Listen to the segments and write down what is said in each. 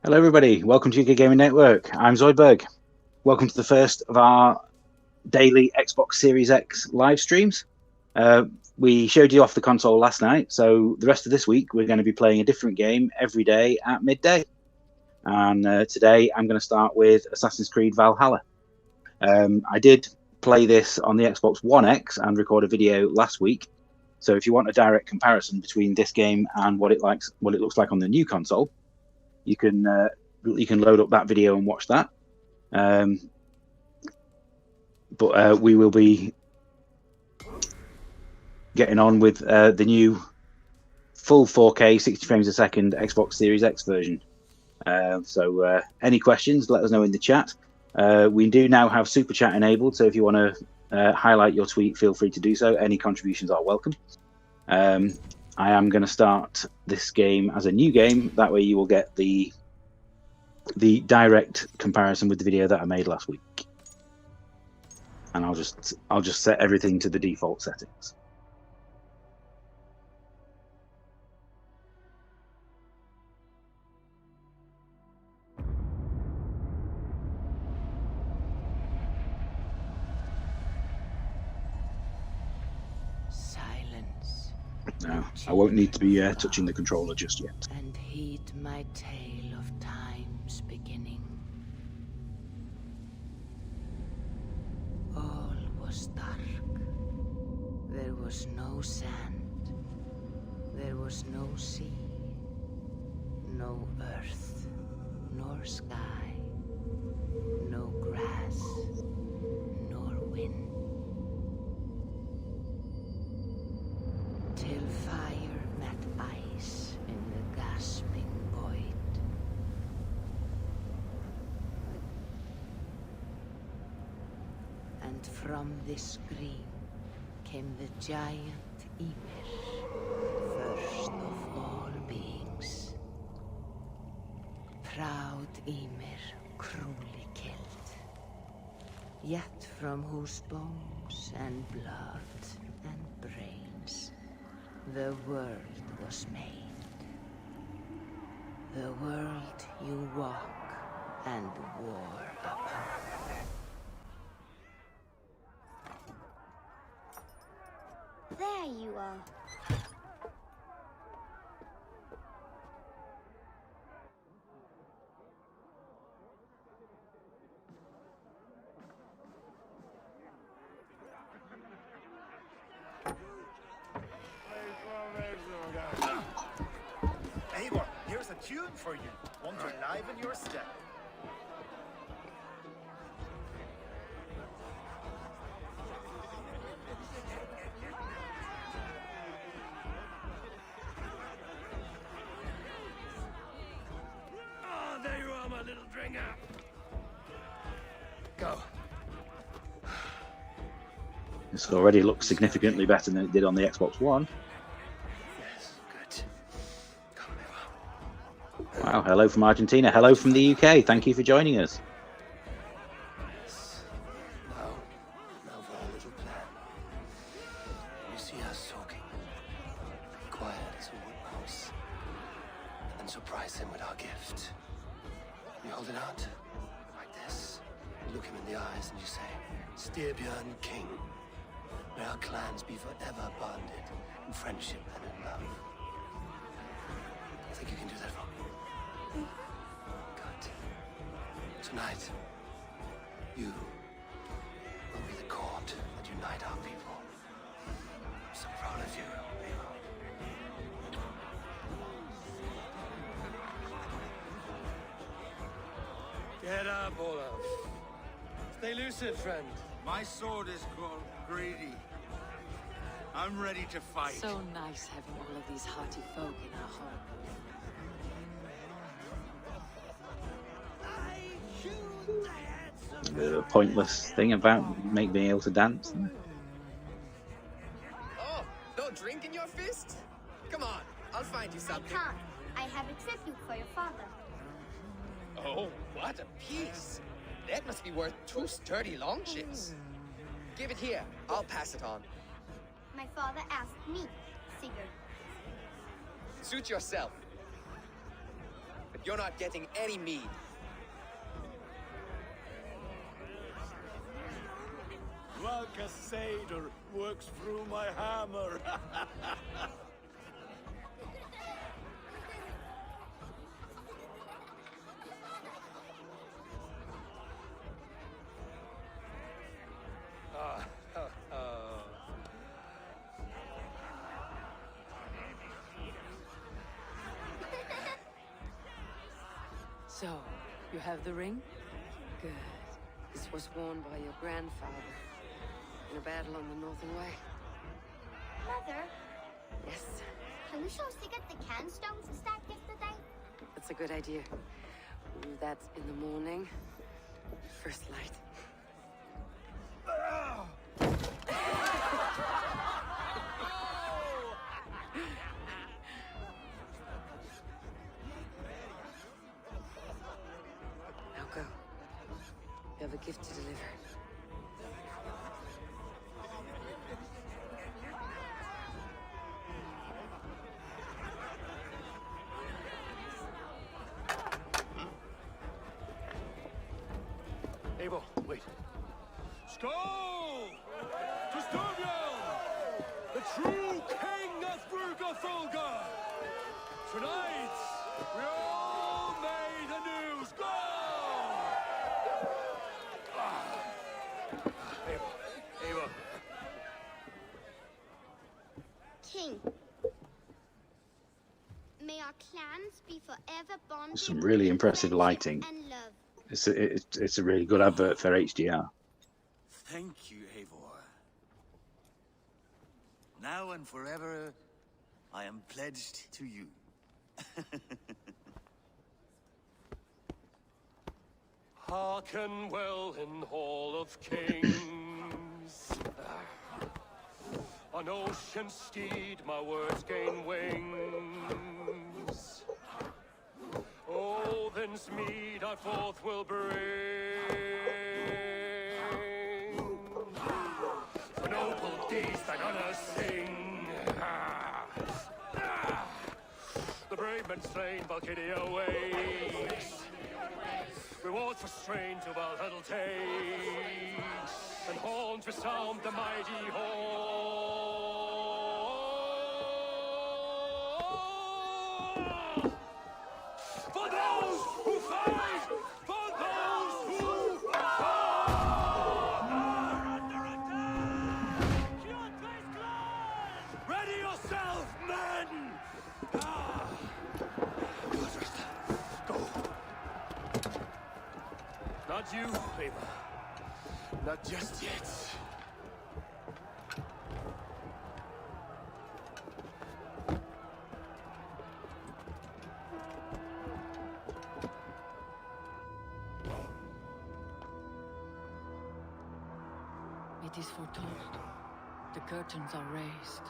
Hello everybody, welcome to UKGN Network. I'm Zoidberg. Welcome to the first of our daily Xbox Series X live streams. We showed you off the console last night, so the rest of this week we're going to be playing a different game every day at midday. And today I'm going to start with Assassin's Creed Valhalla. I did play this on the Xbox One X and record a video last week. So if you want a direct comparison between this game and what it looks like on the new console, you can load up that video and watch that. But we will be getting on with the new full 4K 60 frames a second Xbox Series X version. So any questions, let us know in the chat. We do now have Super Chat enabled, so if you want to highlight your tweet, feel free to do so. Any contributions are welcome. I am going to start this game as a new game. That way you will get the direct comparison with the video that I made last week. And I'll just set everything to the default settings. No, I won't need to be touching the controller just yet. And heed my tale of time's beginning. All was dark. There was no sand. There was no sea. No earth, nor sky. No grass, nor wind. Till fire met ice in the gasping void. And from this scream came the giant Ymir, first of all beings. Proud Ymir, cruelly killed, yet from whose bones and blood and brains the world was made. The world you walk and war upon. There you are. Eivor, here's a tune for you. Want to enliven your step. Oh, there you are, my little dringer. Go. This already looks significantly better than it did on the Xbox One. Yes, good. Come, Eivor. Wow, hello from Argentina. Hello from the UK. Thank you for joining us. Yes. Now for our little plan. You see us talking. Be quiet as a wood mouse. And surprise him with our gift. You hold it out, like this. You look him in the eyes and you say, Styrbjörn King. May our clans be forever bonded in friendship and in love. I think you can do that for me. Good. Tonight, you will be the cord that unite our people. I'm so proud of you, Eivor. Get up, Olaf. Stay lucid, friend. My sword is called Greedy. I'm ready to fight. So nice having all of these hearty folk in our home. A bit of a pointless thing about being able to dance. Oh, no drink in your fist? Come on, I'll find you I something. can't. I have a tribute for your father. Oh, what a piece. That must be worth 2 sturdy long ships. Give it here. I'll pass it on. My father asked me, Sigurd. Suit yourself. But You're not getting any mead. Like a satyr works through my hammer. So, you have the ring? Good. This was worn by your grandfather in a battle on the Northern Way. Mother, Yes, can we show us to get the can stones to start gift today? that's a good idea. We'll do that in the morning. First light. Now go. You have a gift to deliver. Eivor, wait. Skål! To Storbjörn, the true king of Brugafolga! Tonight, we all made anew. Skål! Eivor. King, may our clans be forever bonded. Some really impressive in lighting. friendship and love. It's a really good advert for HDR. Thank you, Eivor. Now and forever, I am pledged to you. Hearken well in Hall of Kings. On ocean steed my words gain wings. Odin's mead I forth will bring. For noble deeds thine honors sing. The brave men slain Valkyria wakes. Rewards for strain to Valhalla takes. And horns resound the mighty horn. For those who fight! For those who fight! Under attack! Ready yourself, men! Go. Not you, Eivor. Not just yet. It is foretold. The curtains are raised.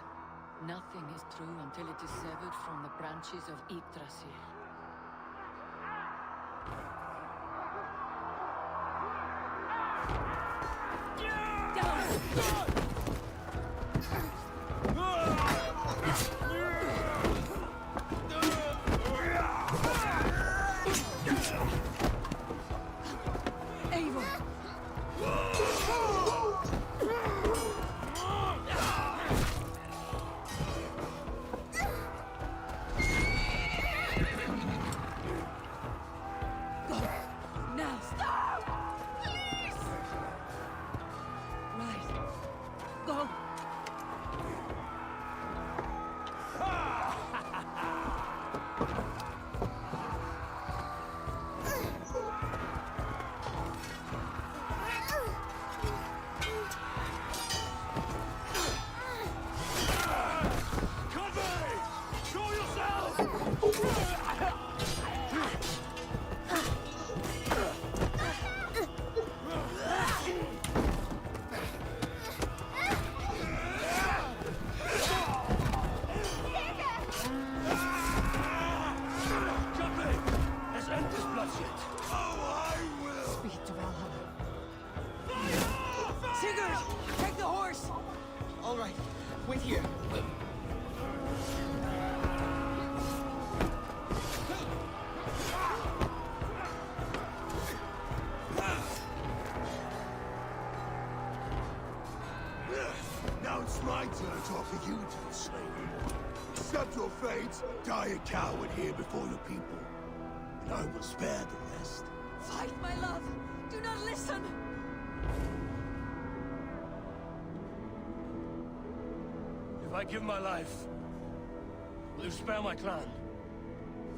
Nothing is true until it is severed from the branches of Yggdrasil. Now! Stop! Please! Right. Go! Convey! Show yourself! Convey! Let's end this bloodshed. Speed to Valhalla. Sigurd! Take the horse! All right, wait here. it's my turn to offer you to the slavery. Accept your fate, die a coward here before your people, and I will spare the rest. Fight, my love! Do not listen! If I give my life, will you spare my clan?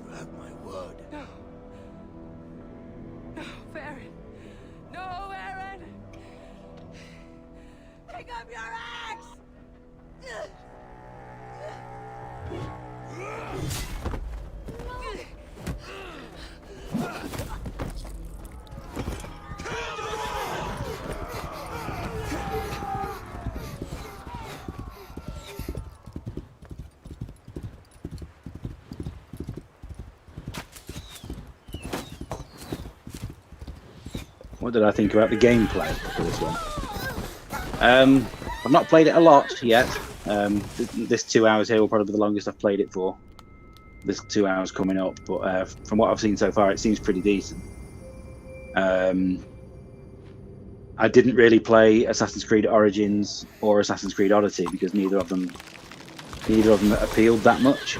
You have my word. No. No, Aaron. No, Aaron! Pick up your axe! What did I think about the gameplay for this one? I've not played it a lot yet. This 2 hours here will probably be the longest I've played it for. This 2 hours coming up, but from what I've seen so far, it seems pretty decent. I didn't really play Assassin's Creed Origins or Assassin's Creed Odyssey because neither of them appealed that much.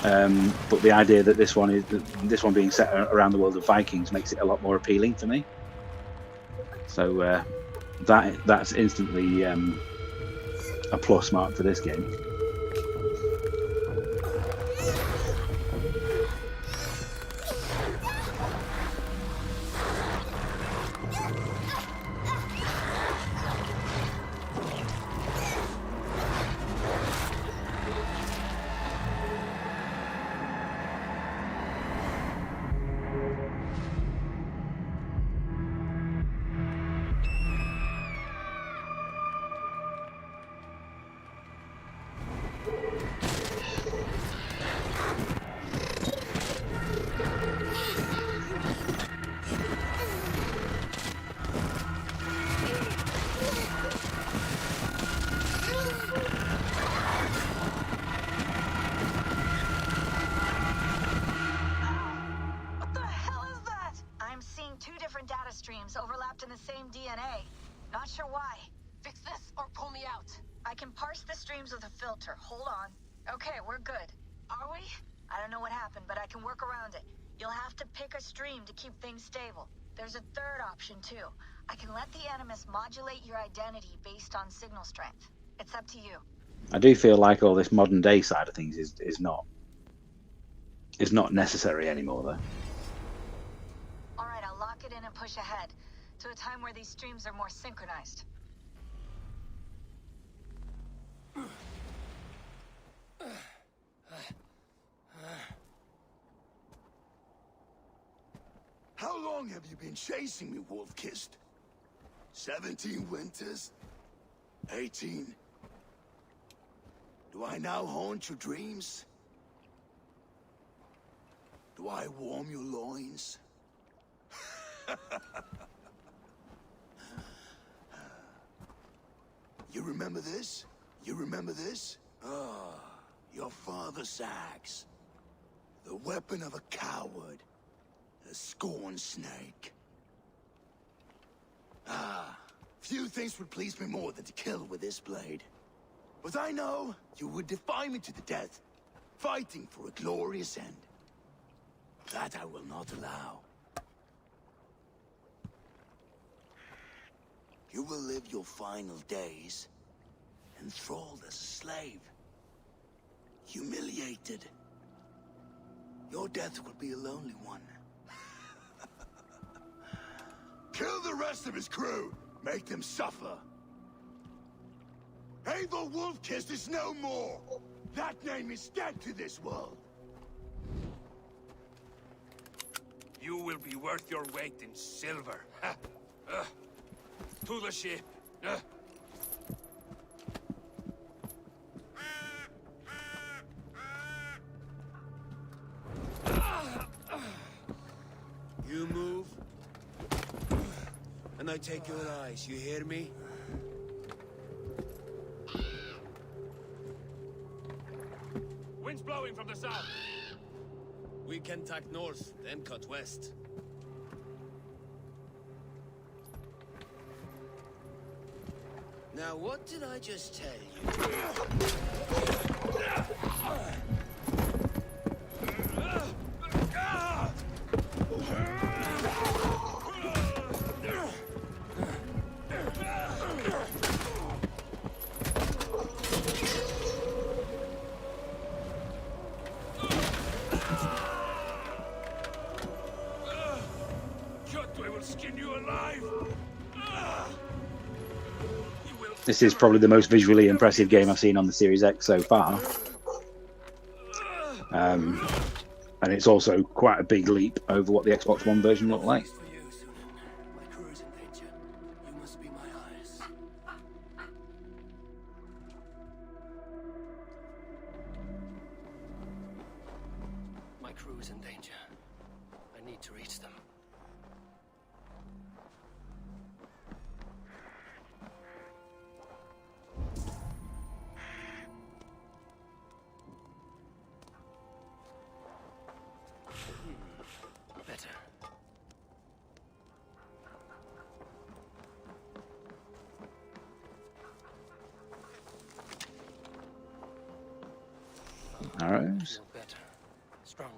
But the idea that this one being set around the world of Vikings makes it a lot more appealing to me. So that's instantly a plus mark for this game. Overlapped in the same DNA. Not sure why. Fix this or pull me out. I can parse the streams with a filter. Hold on. Okay, we're good. Are we? I don't know what happened, but I can work around it. You'll have to pick a stream to keep things stable. There's a third option, too. I can let the Animus modulate your identity based on signal strength. It's up to you. I do feel like all this modern day side of things is not necessary anymore, though. All right, I'll lock it in and push ahead to a time where these streams are more synchronized. How long have you been chasing me, Wolf-Kissed? 17 winters? 18? Do I now haunt your dreams? Do I warm your loins? You remember this? You remember this? Ah, your father's axe. The weapon of a coward. A scorned snake. Ah, few things would please me more than to kill with this blade. But I know you would defy me to the death, fighting for a glorious end. That I will not allow. You will live your final days enthralled as a slave. Humiliated. Your death will be a lonely one. Kill the rest of his crew! Make them suffer! Eivor Wolf-Kissed is no more! That name is dead to this world! You will be worth your weight in silver. To the ship. You move, and I take your eyes. You hear me? Wind's blowing from the south. We can tack north, then cut west. Now, what did I just tell you? Kyoto will skin you alive. This is probably the most visually impressive game I've seen on the Series X so far. And it's also quite a big leap over what the Xbox One version looked like. For you, Sunan. My crew is in danger. You must be my eyes. My crew is in danger. I need to reach them. Better. Arrows. Feel better. Stronger.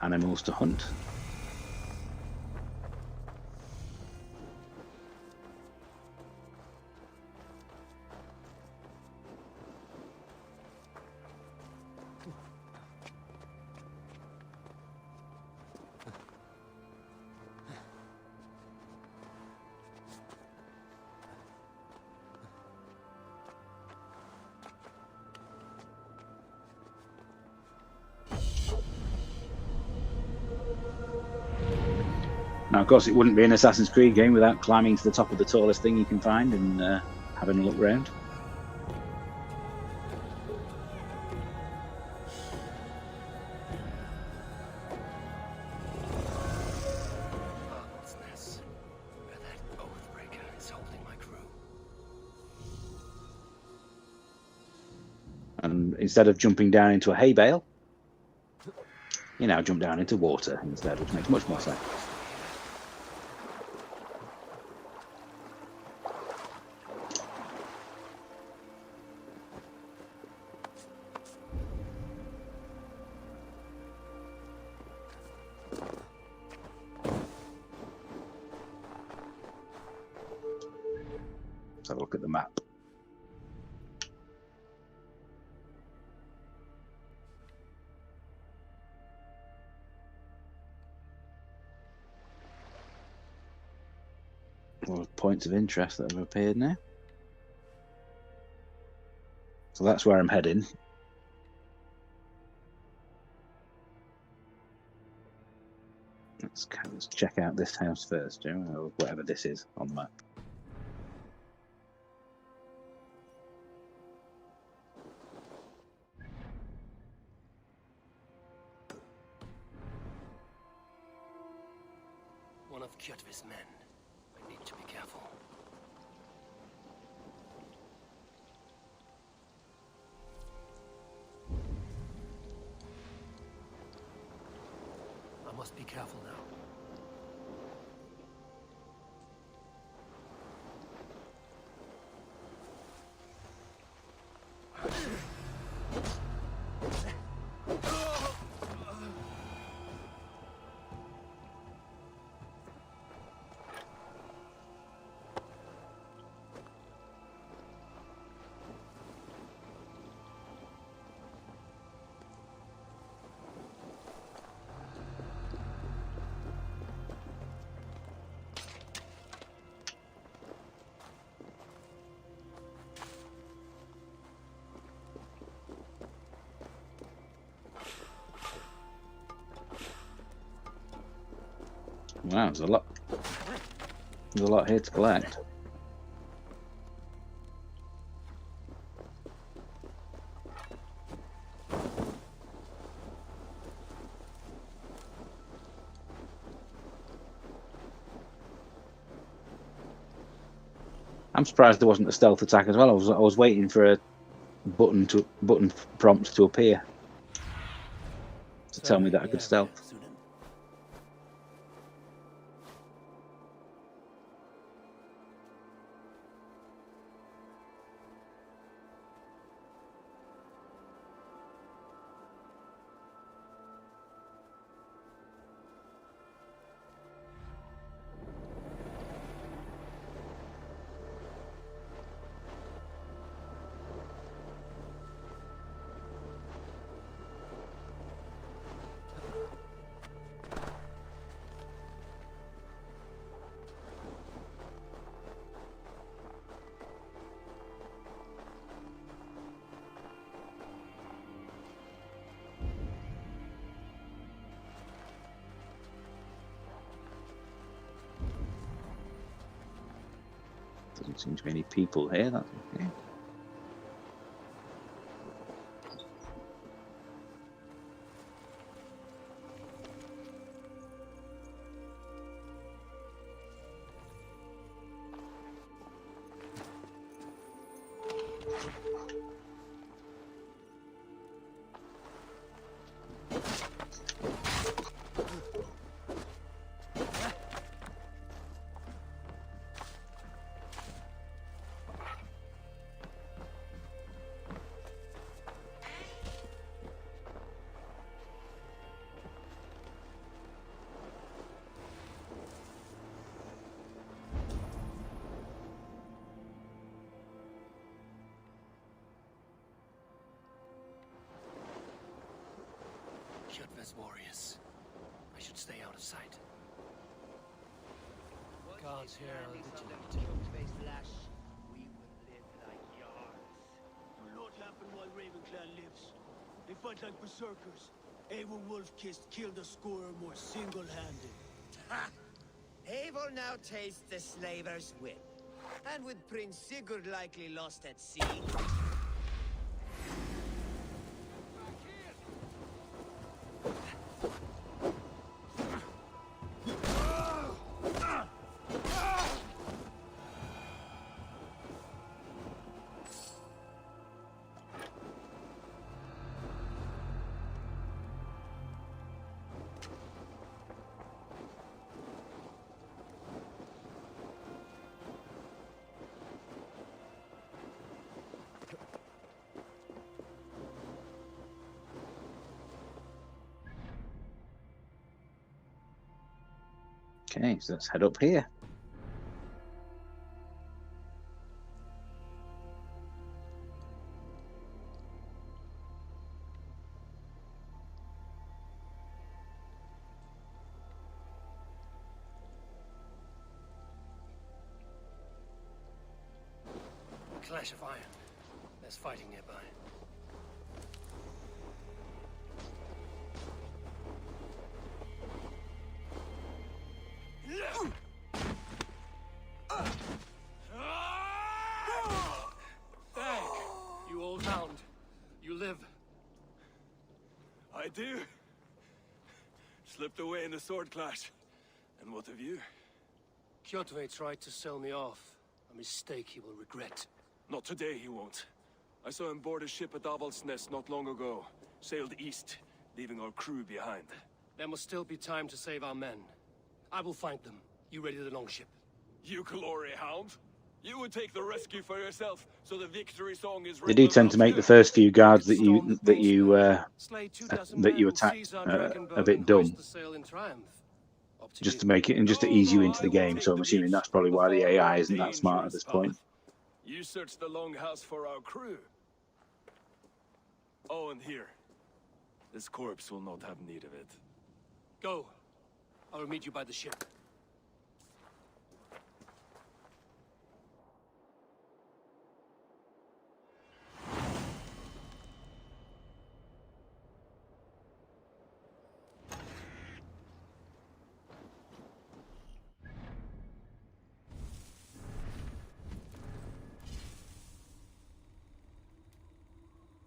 Animals to hunt. Now, of course, it wouldn't be an Assassin's Creed game without climbing to the top of the tallest thing you can find and having a look round. What's this? Where that Oathbreaker is holding my crew. And instead of jumping down into a hay bale, you now jump down into water instead, which makes much more sense. Let's have a look at the map. More points of interest that have appeared now. So that's where I'm heading. Let's check out this house first, or whatever this is on the map. One of Kjotve's men. I need to be careful. I must be careful now. Wow, there's a lot. There's a lot here to collect. I'm surprised there wasn't a stealth attack as well. I was waiting for a button prompt to appear to tell me that I could stealth. Doesn't seem to be any people here. That's okay. Shutver's warriors. I should stay out of sight. Guards here are vigilant. We will live like yards. Do not happen while Ravenclan lives. They fight like berserkers. Eivor Wolf-Kissed killed a score or more single-handed. Ha! Eivor now tastes the slaver's whip. And with Prince Sigurd likely lost at sea, Okay, so let's head up here. Clash of iron. There's fighting nearby. Hey, you old hound. You live. I do. Slipped away in the sword clash. And what of you? Kjotve tried to sell me off. A mistake he will regret. Not today, he won't. I saw him board a ship at Avaldsnes not long ago. Sailed east, leaving our crew behind. There must still be time to save our men. I will find them. You ready the longship? You glory hound? You would take the rescue for yourself, so the victory song is. They do tend to make the first few guards that you attack a bit dumb, just to make it and just to ease you into the game. So I'm assuming that's probably why the AI isn't that smart at this point. You searched the longhouse for our crew. Oh, and here. This corpse will not have need of it. Go. I will meet you by the ship.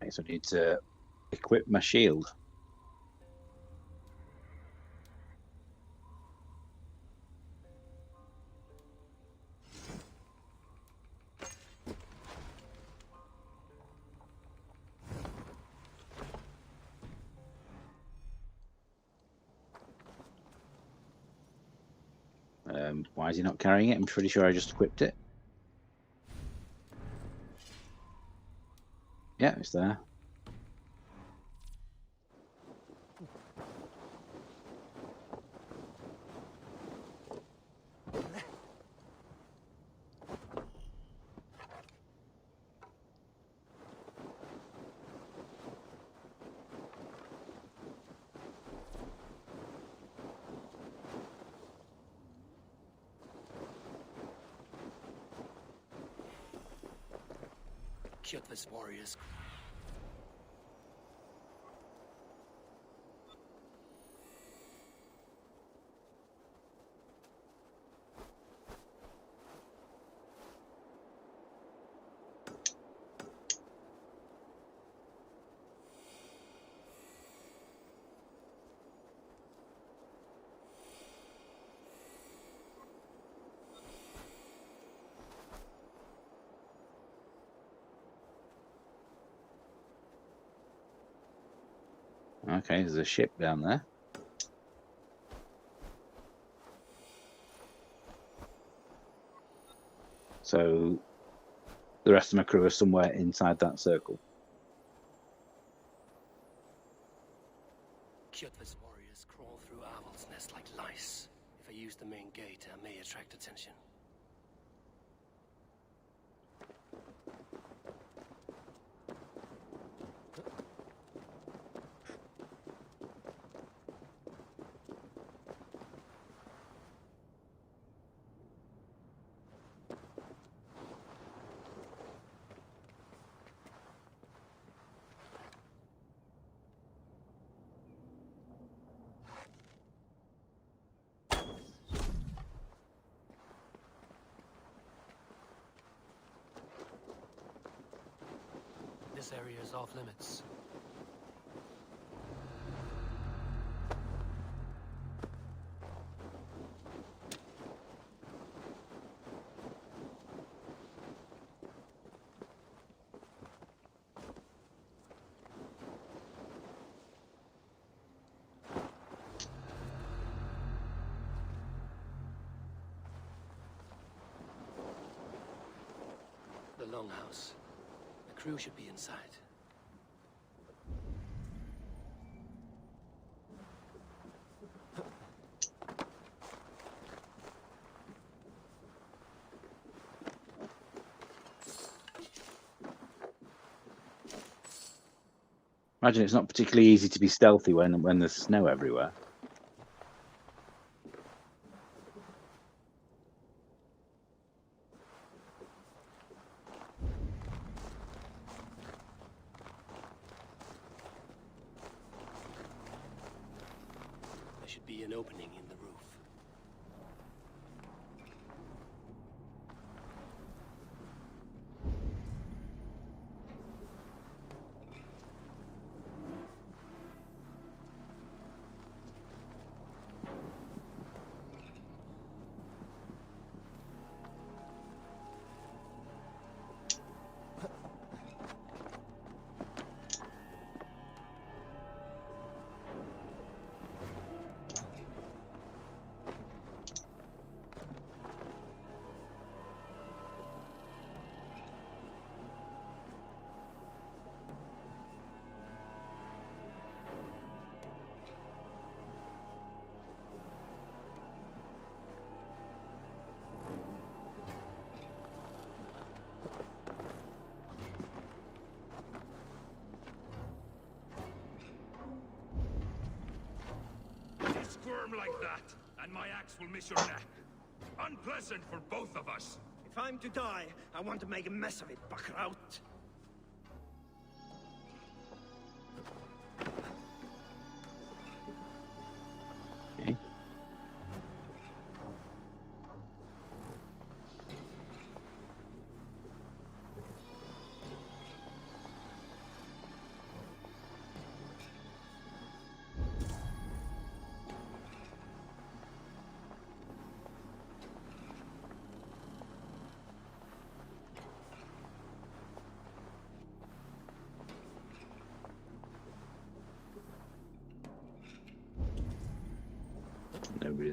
Okay, so I need to equip my shield. Why is he not carrying it? I'm pretty sure I just equipped it. Yeah, it's there. Kjotve's warriors. Okay, there's a ship down there. So the rest of my crew are somewhere inside that circle. Kjotve's warriors crawl through Aval's nest like lice. If I use the main gate, I may attract attention. This area is off limits. The longhouse. The crew should be inside. Imagine it's not particularly easy to be stealthy when there's snow everywhere. There should be an opening in the roof. Squirm like that, and my axe will miss your neck. Unpleasant for both of us. If I'm to die, I want to make a mess of it, Buckraut. Okay.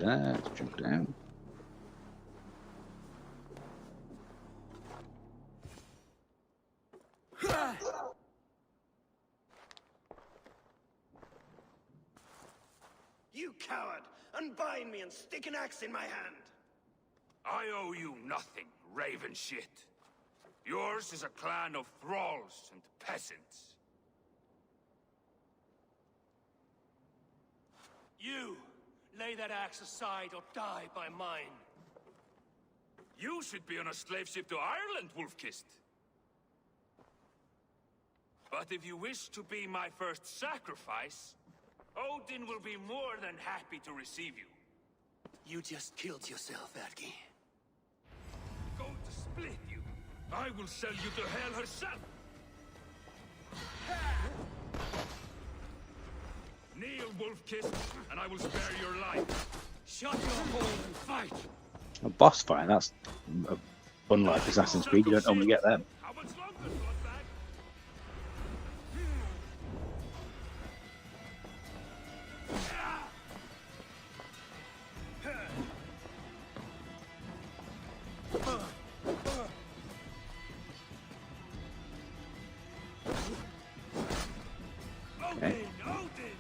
Let's jump down. You coward! Unbind me and stick an axe in my hand! I owe you nothing, raven shit. Yours is a clan of thralls and peasants. You! Lay that axe aside or die by mine. You should be on a slave ship to Ireland, Wolf-Kissed. But if you wish to be my first sacrifice, Odin will be more than happy to receive you. You just killed yourself, Adki. Going to split you. I will sell you to hell herself. Kneel, Wolf-Kissed, and I will spare your life. Shut your hole and fight! A boss fight, that's unlike Assassin's Creed, you don't normally get them. How much longer, bloodbag? Okay. Odin!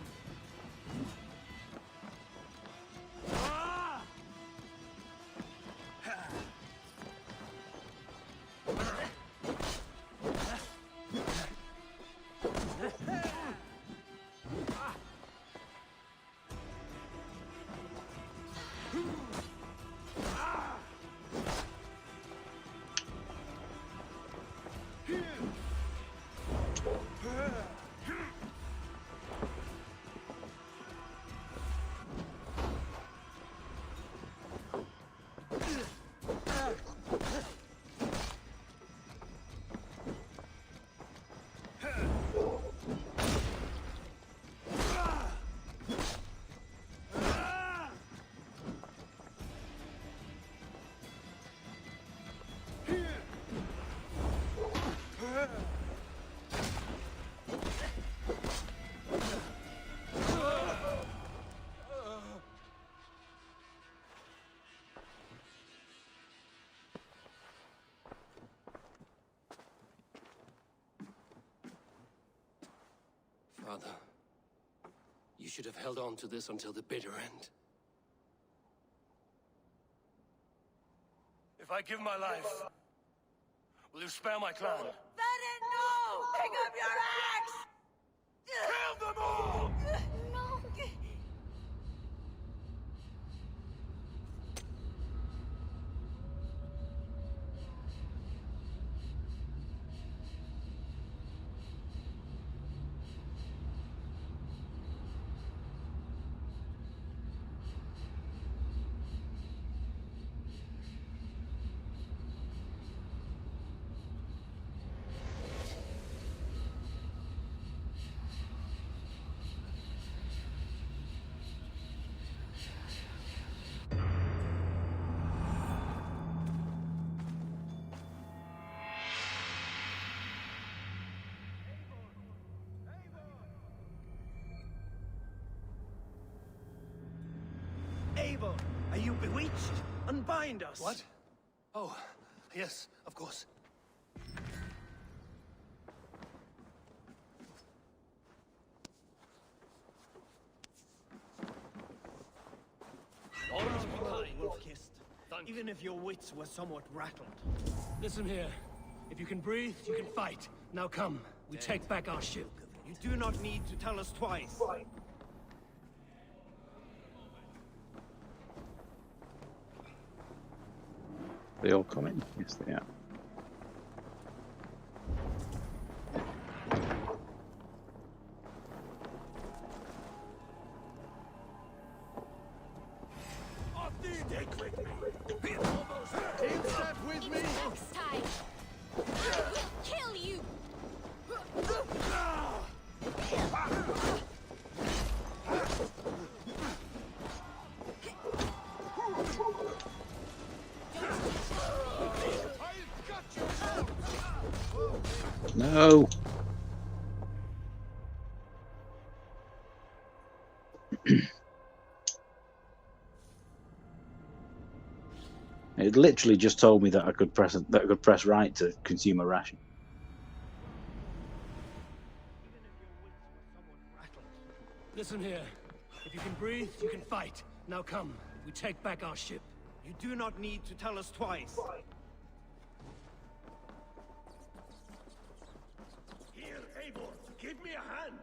Father, you should have held on to this until the bitter end. If I give my life, will you spare my clan? Bennett, no! Pick up your axe! Kill them all! No! Abel, are you bewitched? Unbind us! What? Oh, yes, of course. Wolf-Kissed. Even if your wits were somewhat rattled. Listen here. If you can breathe, you can fight. Now come, we take back our ship. You do not need to tell us twice. They all come in? Yes, they are. Stick with me. Take that with me! Next time, I will kill you! No! It literally just told me that I could press right to consume a ration. Listen here. If you can breathe, you can fight. Now come, we take back our ship. You do not need to tell us twice. Here, Eivor, give me a hand.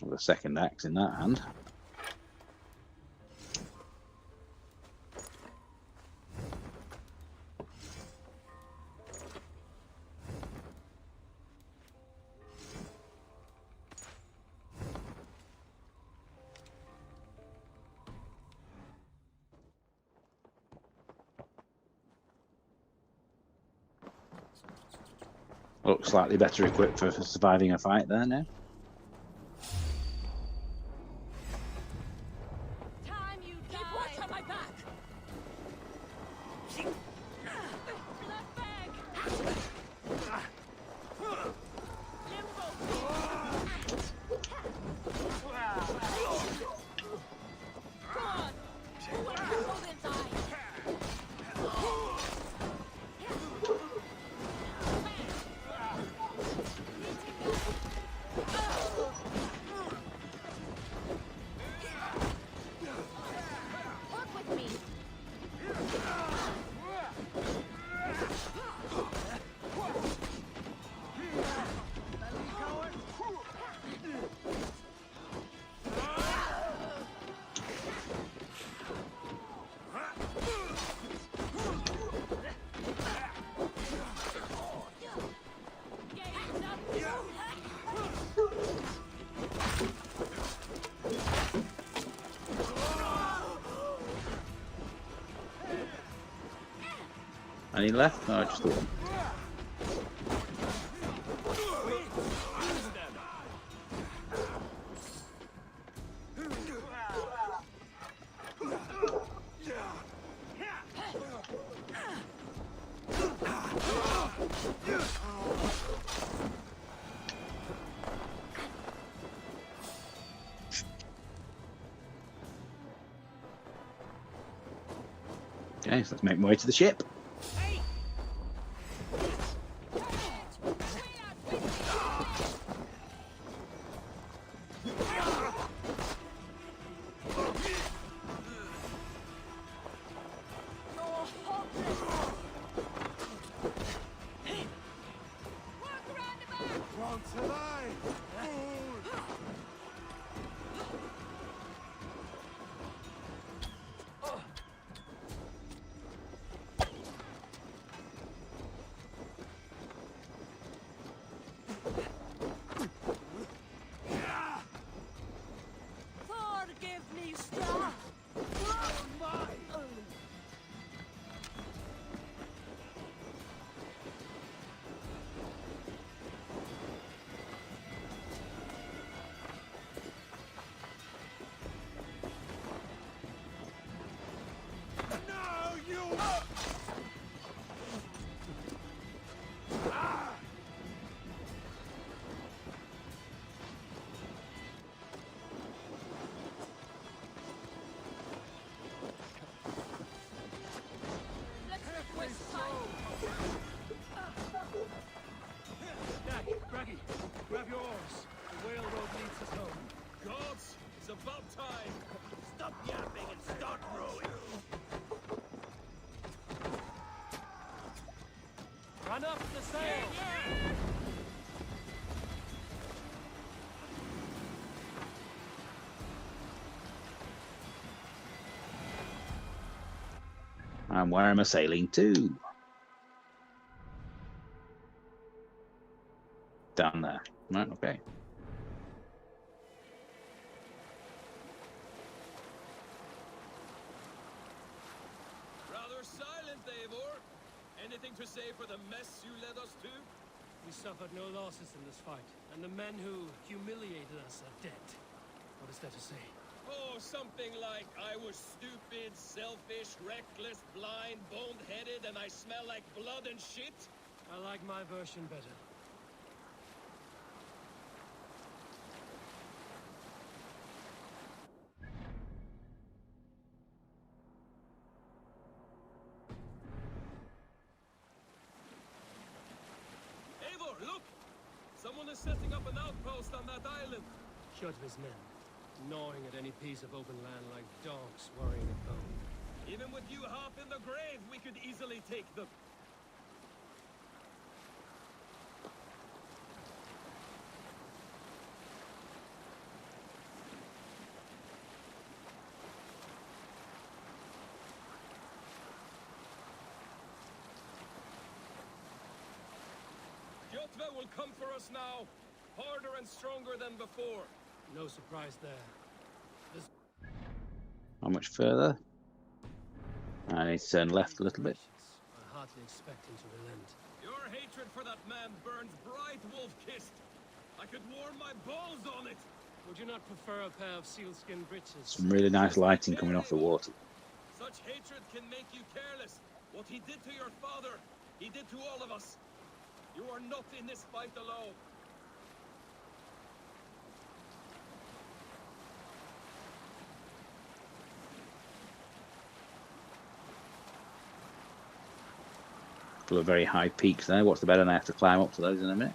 The second axe in that hand. Looks slightly better equipped for surviving a fight there now. Any left? No, just the one. Okay, so let's make my way to the ship. Grab your oars. The whale road leads us home. Gods, it's about time. Stop yapping and start rowing. Run up the sail. And where am I sailing to? Down there. Right, okay. Rather silent, Eivor. Anything to say for the mess you led us to? We suffered no losses in this fight, and the men who humiliated us are dead. What is there to say? Oh, something like, I was stupid, selfish, reckless, blind, bone-headed, and I smell like blood and shit? I like my version better. Eivor, look! Someone is setting up an outpost on that island. Kjotve's men, gnawing at any piece of open land like dogs worrying a bone. Even with you half in the grave, we could easily take them. Kjotve will come for us now, harder and stronger than before. No surprise there. How much further? I need to turn left a little bit. I hardly expect him to relent. Your hatred for that man burns bright, wolf-kissed. I could warm my balls on it. Would you not prefer a pair of sealskin breeches? Some really nice lighting coming off the water. Such hatred can make you careless. What he did to your father, he did to all of us. You are not in this fight alone. Couple of very high peaks there. What's the better? And I have to climb up to those in a minute.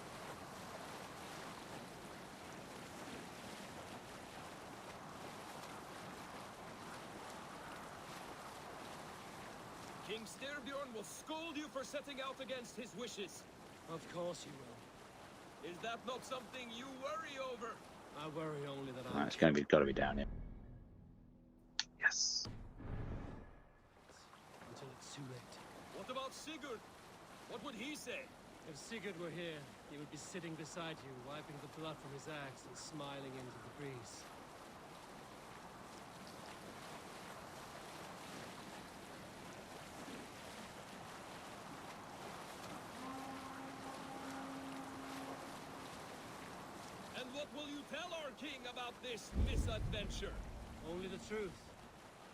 King Styrbjorn will scold you for setting out against his wishes. Of course he will. Is that not something you worry over? I worry only that Right, it's got to be down here. Yes. Until it's too late. What about Sigurd? What would he say? If Sigurd were here, he would be sitting beside you, wiping the blood from his axe and smiling into the breeze. And what will you tell our king about this misadventure? Only the truth.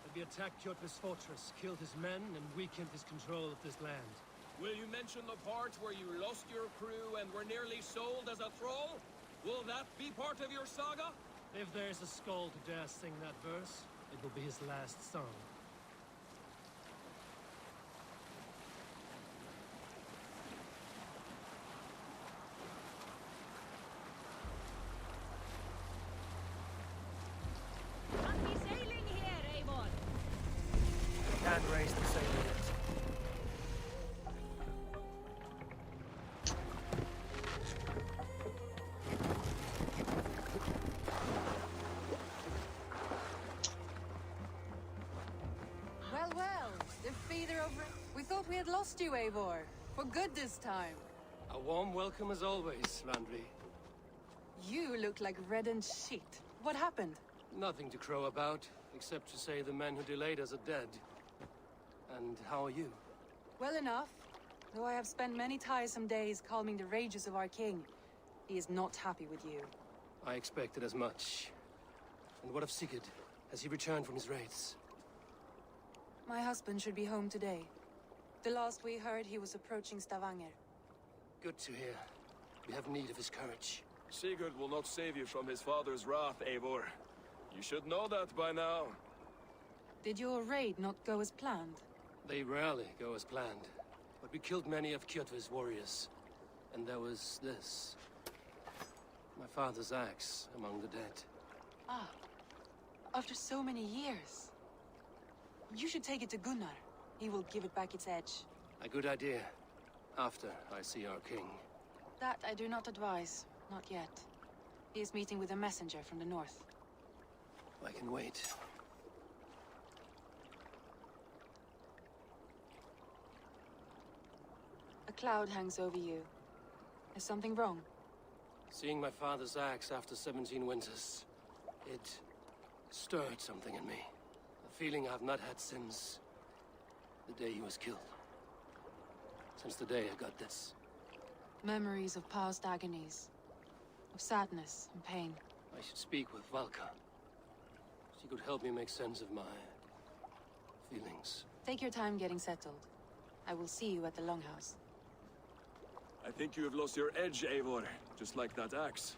That we attacked Kjotve's fortress, killed his men, and weakened his control of this land. Will you mention the part where you lost your crew and were nearly sold as a thrall? Will that be part of your saga? If there's a skull to dare sing that verse, it will be his last song. Can't raise the sail yet. Well, the feeder over. We thought we had lost you, Eivor. For good this time. A warm welcome as always, Landry. You look like reddened shit. What happened? Nothing to crow about, except to say the men who delayed us are dead. And how are you? Well enough. Though I have spent many tiresome days calming the rages of our king. He is not happy with you. I expected as much. And what of Sigurd? Has he returned from his raids? My husband should be home today. The last we heard, he was approaching Stavanger. Good to hear. We have need of his courage. Sigurd will not save you from his father's wrath, Eivor. You should know that by now. Did your raid not go as planned? They rarely go as planned. But we killed many of Kjotve's warriors. And there was this. My father's axe among the dead. Ah. After so many years. You should take it to Gunnar. He will give it back its edge. A good idea. After I see our king. That I do not advise. Not yet. He is meeting with a messenger from the north. I can wait. A cloud hangs over you. Is something wrong? Seeing my father's axe after 17 winters, it stirred something in me. A feeling I've not had since the day he was killed. Since the day I got this. Memories of past agonies. Of sadness and pain. I should speak with Valka. She could help me make sense of my feelings. Take your time getting settled. I will see you at the Longhouse. I think you have lost your edge, Eivor, just like that axe.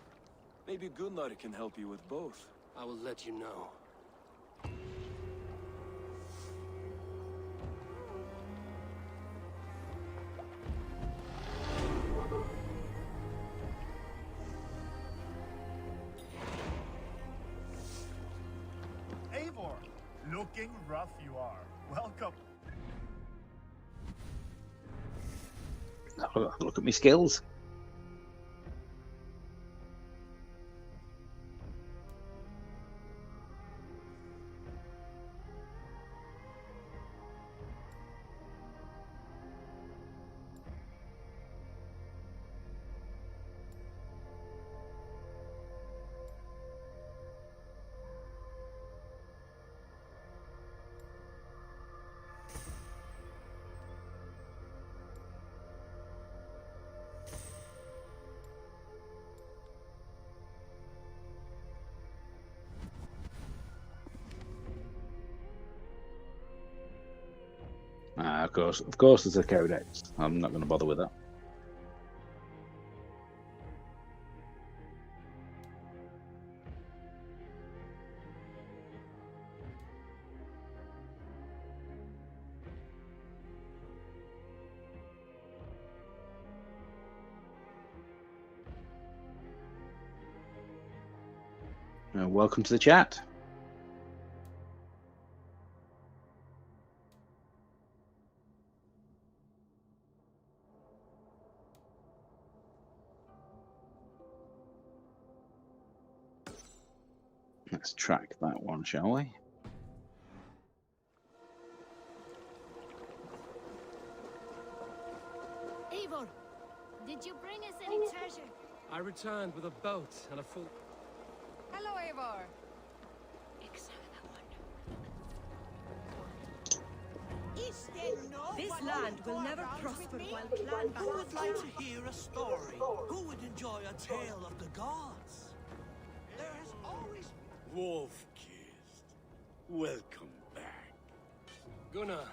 Maybe Gunnar can help you with both. I will let you know. Eivor, looking rough you are. Welcome. Look at my skills. Of course, there's a codex. I'm not going to bother with that. Welcome to the chat. Let's track that one, shall we? Eivor, did you bring us any treasure? I returned with a boat and a full... Hello, Eivor. This land will never prosper while clan battles. Who would like to hear a story? Who would enjoy a tale of the gods? There has always... Wolf-kissed, welcome back. Gunnar,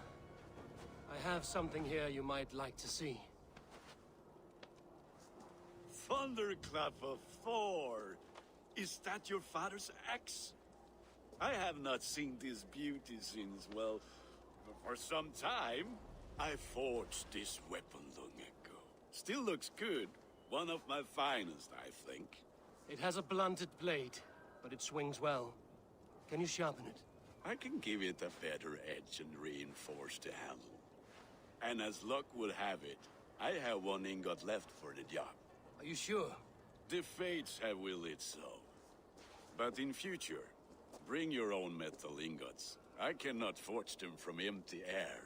I have something here you might like to see. Thunderclap of Thor! Is that your father's axe? I have not seen this beauty since, well, for some time. I forged this weapon long ago. Still looks good. One of my finest, I think. It has a blunted blade, but it swings well. Can you sharpen it? I can give it a better edge and reinforce the handle. And as luck would have it, I have one ingot left for the job. Are you sure? The fates have willed it so. But in future, bring your own metal ingots. I cannot forge them from empty air.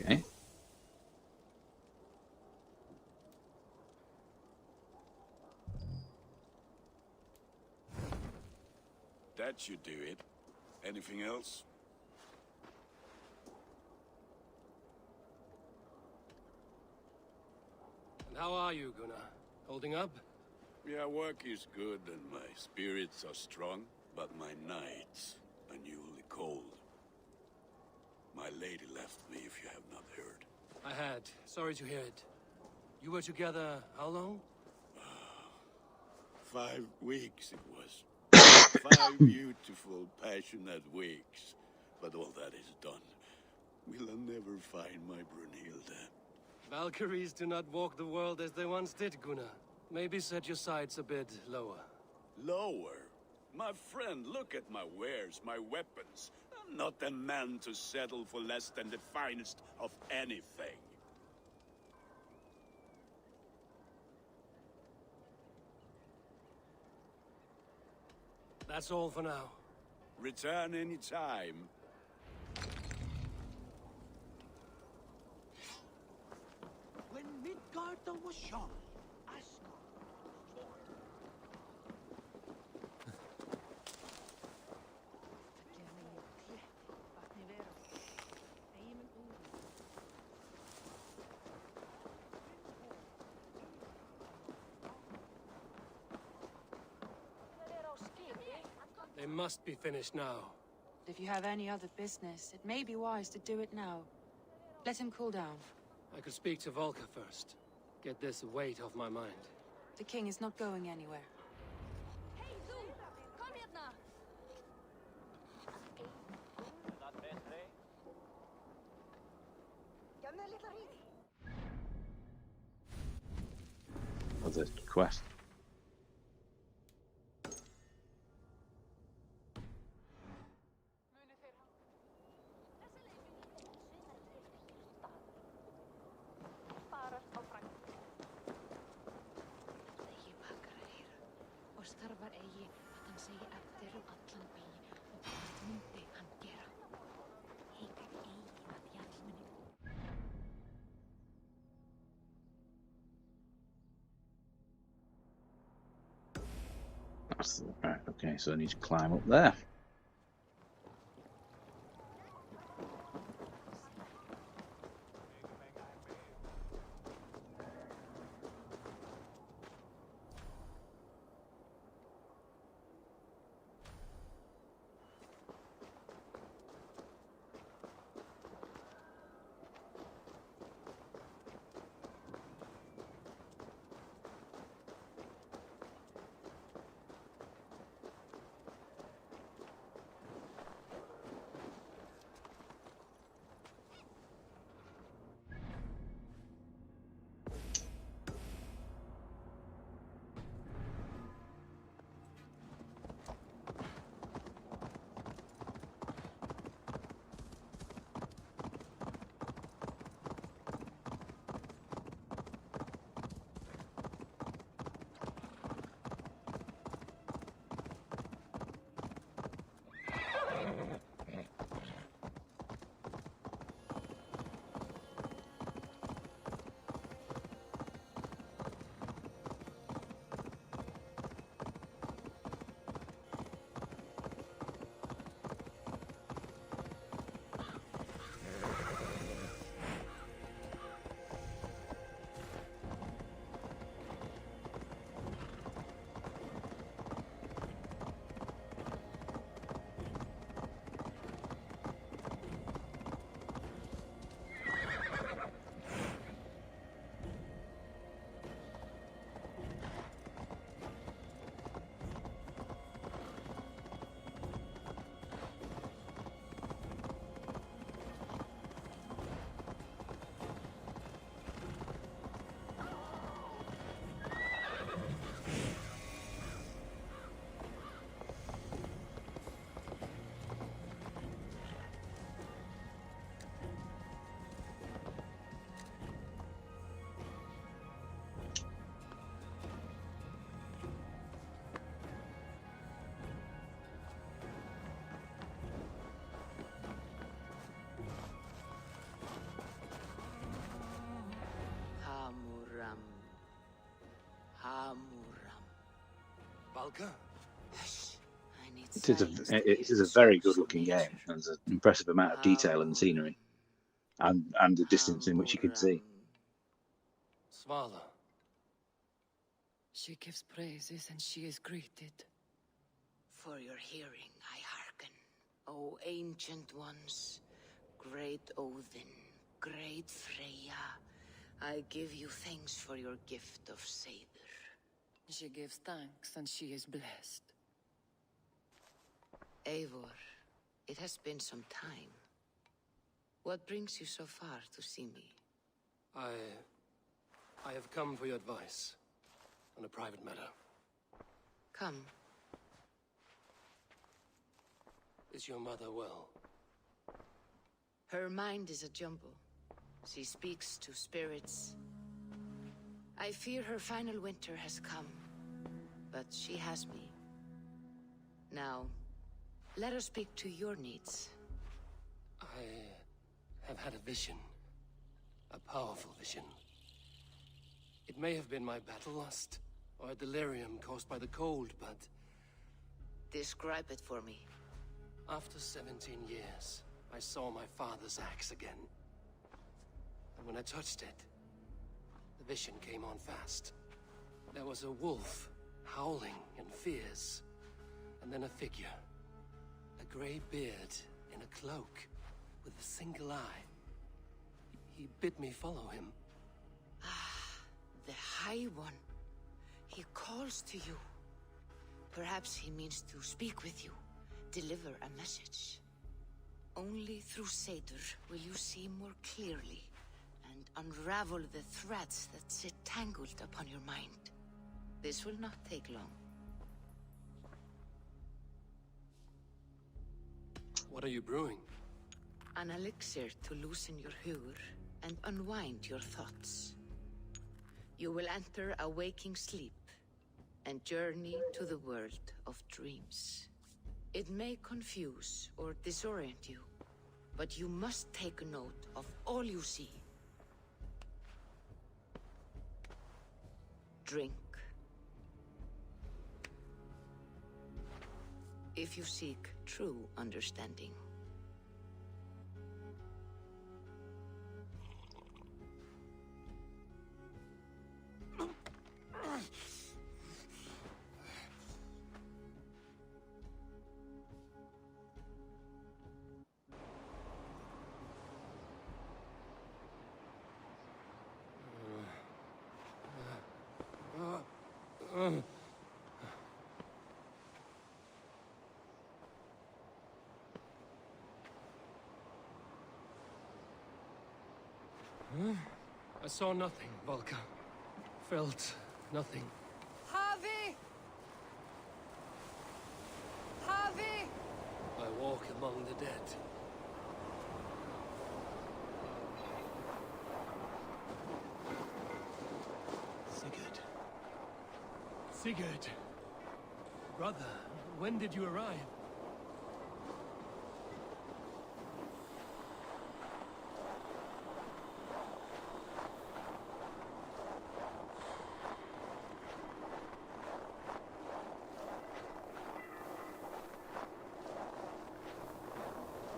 Okay. That should do it. Anything else? And how are you, Gunnar? Holding up? Yeah, work is good and my spirits are strong, but my nights are newly cold. My lady left me, if you have not heard. I had. Sorry to hear it. You were together how long? 5 weeks it was. 5 beautiful, passionate weeks. But all that is done. Will I never find my Brunhilde? Valkyries do not walk the world as they once did, Gunnar. Maybe set your sights a bit lower. Lower? My friend, look at my wares, my weapons. I'm not a man to settle for less than the finest of anything. That's all for now. Return any time. They must be finished now. If you have any other business, it may be wise to do it now. Let him cool down. I could speak to Volker first. Get this weight off my mind. The king is not going anywhere. Other quest. Right, okay, so I need to climb up there. Valka? It is a very good looking game. There's an impressive amount of detail in the scenery and the distance in which you can see. Svala. She gives praises and she is greeted. For your hearing, I hearken. O ancient ones, great Odin, great Freya, I give you thanks for your gift of savor. She gives thanks and she is blessed. Eivor, it has been some time. What brings you so far to see me? I have come for your advice on a private matter. Come. Is your mother well? Her mind is a jumble. She speaks to spirits. I fear her final winter has come, but she has me. Now, let us speak to your needs. I have had a vision. A powerful vision. It may have been my battle lust, or a delirium caused by the cold, but... Describe it for me. After 17 years, I saw my father's axe again. And when I touched it, the vision came on fast. There was a wolf, howling and fierce, and then a figure. A grey beard in a cloak, with a single eye. He bid me follow him. Ah, the High One. He calls to you. Perhaps he means to speak with you, deliver a message. Only through Seder will you see more clearly and unravel the threads that sit tangled upon your mind. This will not take long. What are you brewing? An elixir to loosen your hugur and unwind your thoughts. You will enter a waking sleep and journey to the world of dreams. It may confuse or disorient you, but you must take note of all you see. Drink. If you seek true understanding. I saw nothing, Volka. Felt nothing. Harvey! Harvey! I walk among the dead. Sigurd. Sigurd! Brother, when did you arrive?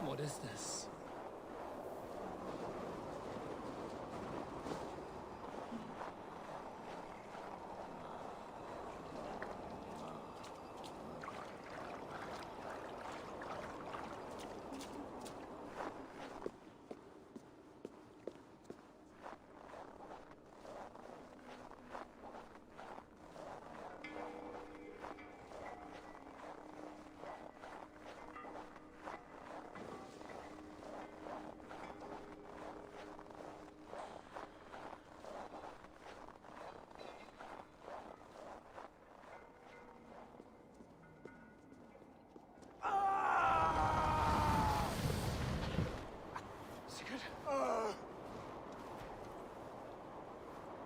What is this?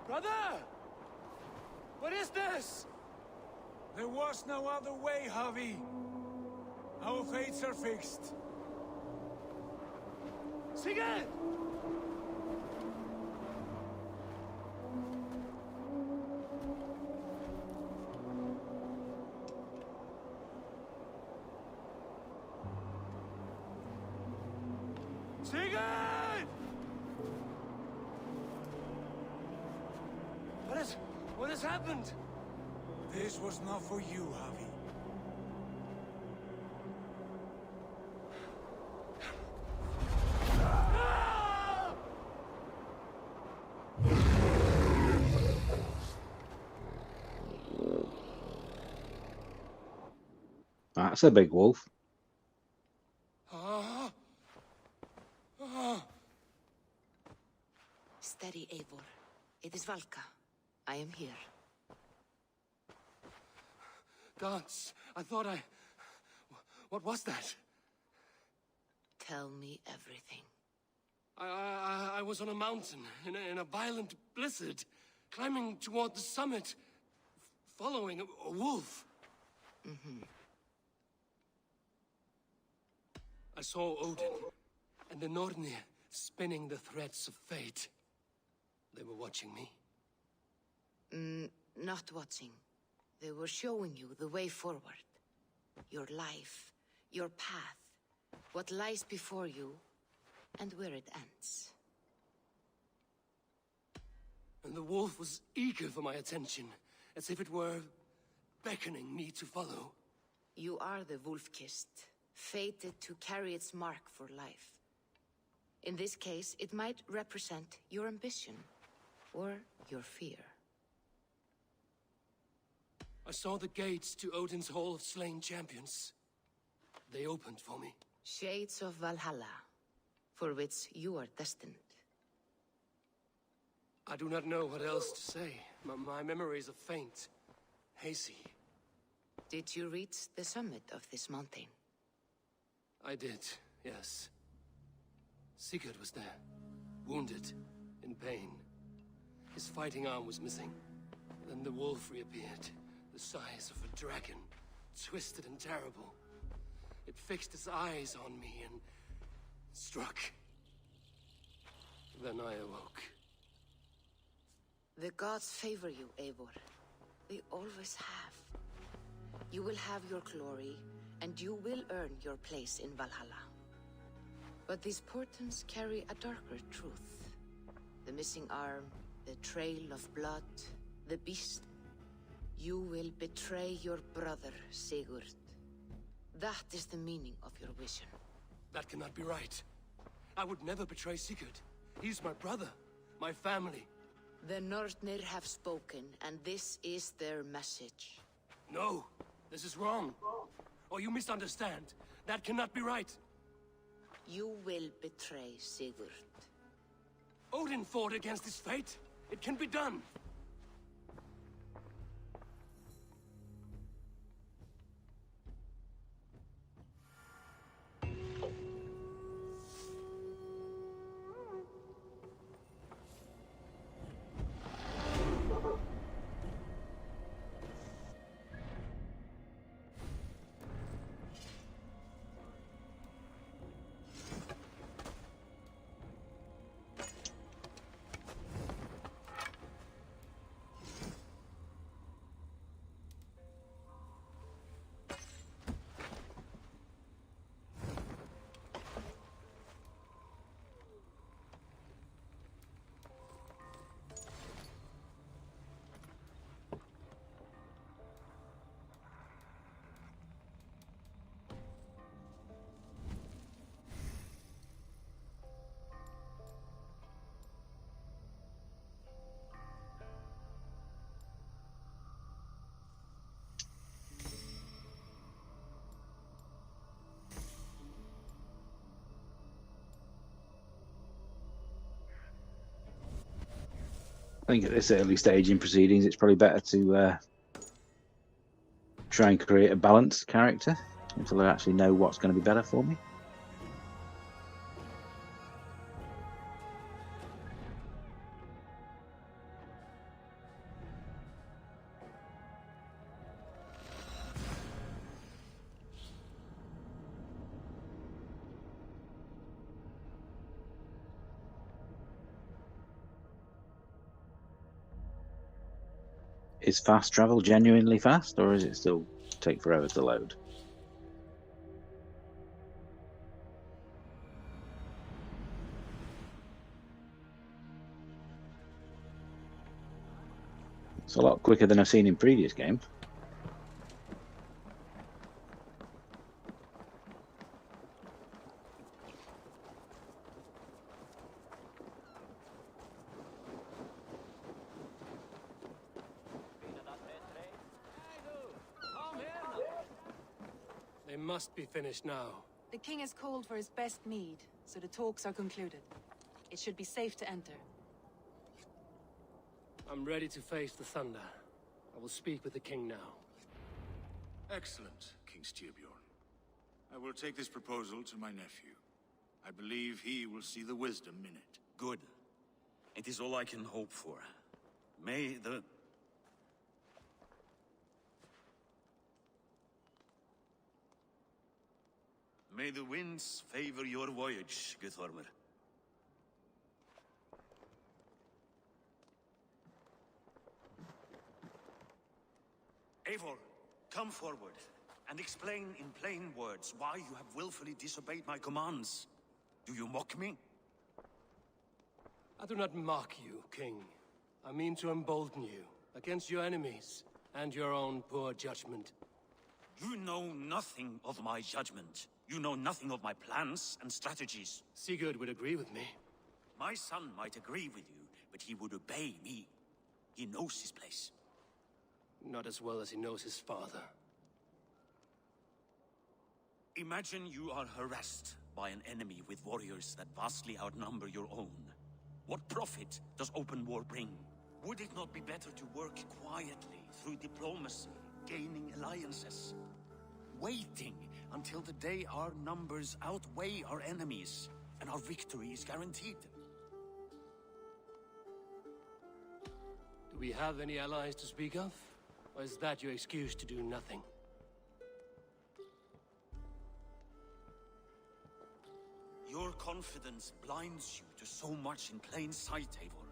Brother! What is this? There was no other way, Javi. Our fates are fixed. Sigurd! Sigurd! What has happened? This was not for you, Javi. That's a big wolf. Steady, Eivor. It is Valka. I am here. Gods, I thought I... What was that? Tell me everything. I was on a mountain, in a violent blizzard, climbing toward the summit, following a wolf. Mm-hmm. I saw Odin, and the Nornir spinning the threads of fate. They were watching me. Not watching. They were showing you the way forward. Your life, your path, what lies before you, and where it ends. And the wolf was eager for my attention, as if it were beckoning me to follow. You are the wolf-kissed, fated to carry its mark for life. In this case, it might represent your ambition, or your fear. I saw the gates to Odin's Hall of Slain Champions. They opened for me. Shades of Valhalla, for which you are destined. I do not know what else to say. My memories are faint, hazy. Did you reach the summit of this mountain? I did, yes. Sigurd was there, wounded, in pain. His fighting arm was missing. Then the wolf reappeared, the size of a dragon, twisted and terrible. It fixed its eyes on me and struck. Then I awoke. The gods favor you, Eivor. They always have. You will have your glory, and you will earn your place in Valhalla. But these portents carry a darker truth. The missing arm, the trail of blood, the beast. You will betray your brother, Sigurd. That is the meaning of your vision. That cannot be right. I would never betray Sigurd. He's my brother, my family. The Nornir have spoken, and this is their message. No, this is wrong. Or you misunderstand. That cannot be right. You will betray Sigurd. Odin fought against his fate. It can be done. I think at this early stage in proceedings, it's probably better to try and create a balanced character until I actually know what's going to be better for me. Is fast travel genuinely fast, or does it still take forever to load? It's a lot quicker than I've seen in previous games. They must be finished now. The king has called for his best mead, so the talks are concluded. It should be safe to enter. I'm ready to face the thunder. I will speak with the king now. Excellent, King Styrbjorn. I will take this proposal to my nephew. I believe he will see the wisdom in it. Good. It is all I can hope for. May the... May the winds favor your voyage, Guthormr. Eivor, come forward and explain in plain words why you have willfully disobeyed my commands. Do you mock me? I do not mock you, King. I mean to embolden you against your enemies and your own poor judgment. You know nothing of my judgment. You know nothing of my plans and strategies. Sigurd would agree with me. My son might agree with you, but he would obey me. He knows his place. Not as well as he knows his father. Imagine you are harassed by an enemy with warriors that vastly outnumber your own. What profit does open war bring? Would it not be better to work quietly through diplomacy, gaining alliances? Waiting until the day our numbers outweigh our enemies, and our victory is guaranteed. Do we have any allies to speak of? Or is that your excuse to do nothing? Your confidence blinds you to so much in plain sight, Eivor.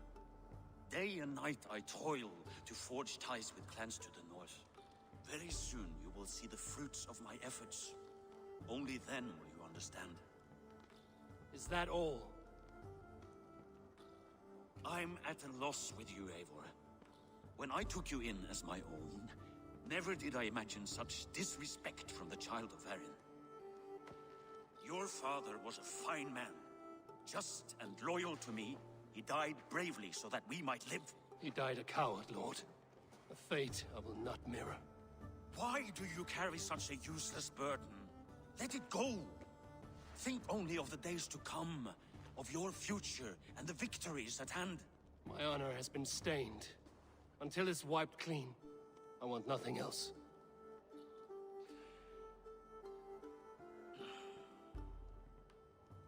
Day and night I toil to forge ties with clans to the north. Very soon you will see the fruits of my efforts. Only then will you understand. Is that all? I'm at a loss with you, Eivor. When I took you in as my own, never did I imagine such disrespect from the child of Varin. Your father was a fine man. Just and loyal to me, he died bravely so that we might live. He died a coward, Lord. A fate I will not mirror. Why do you carry such a useless burden? Let it go! Think only of the days to come, of your future and the victories at hand. My honor has been stained. Until it's wiped clean, I want nothing else.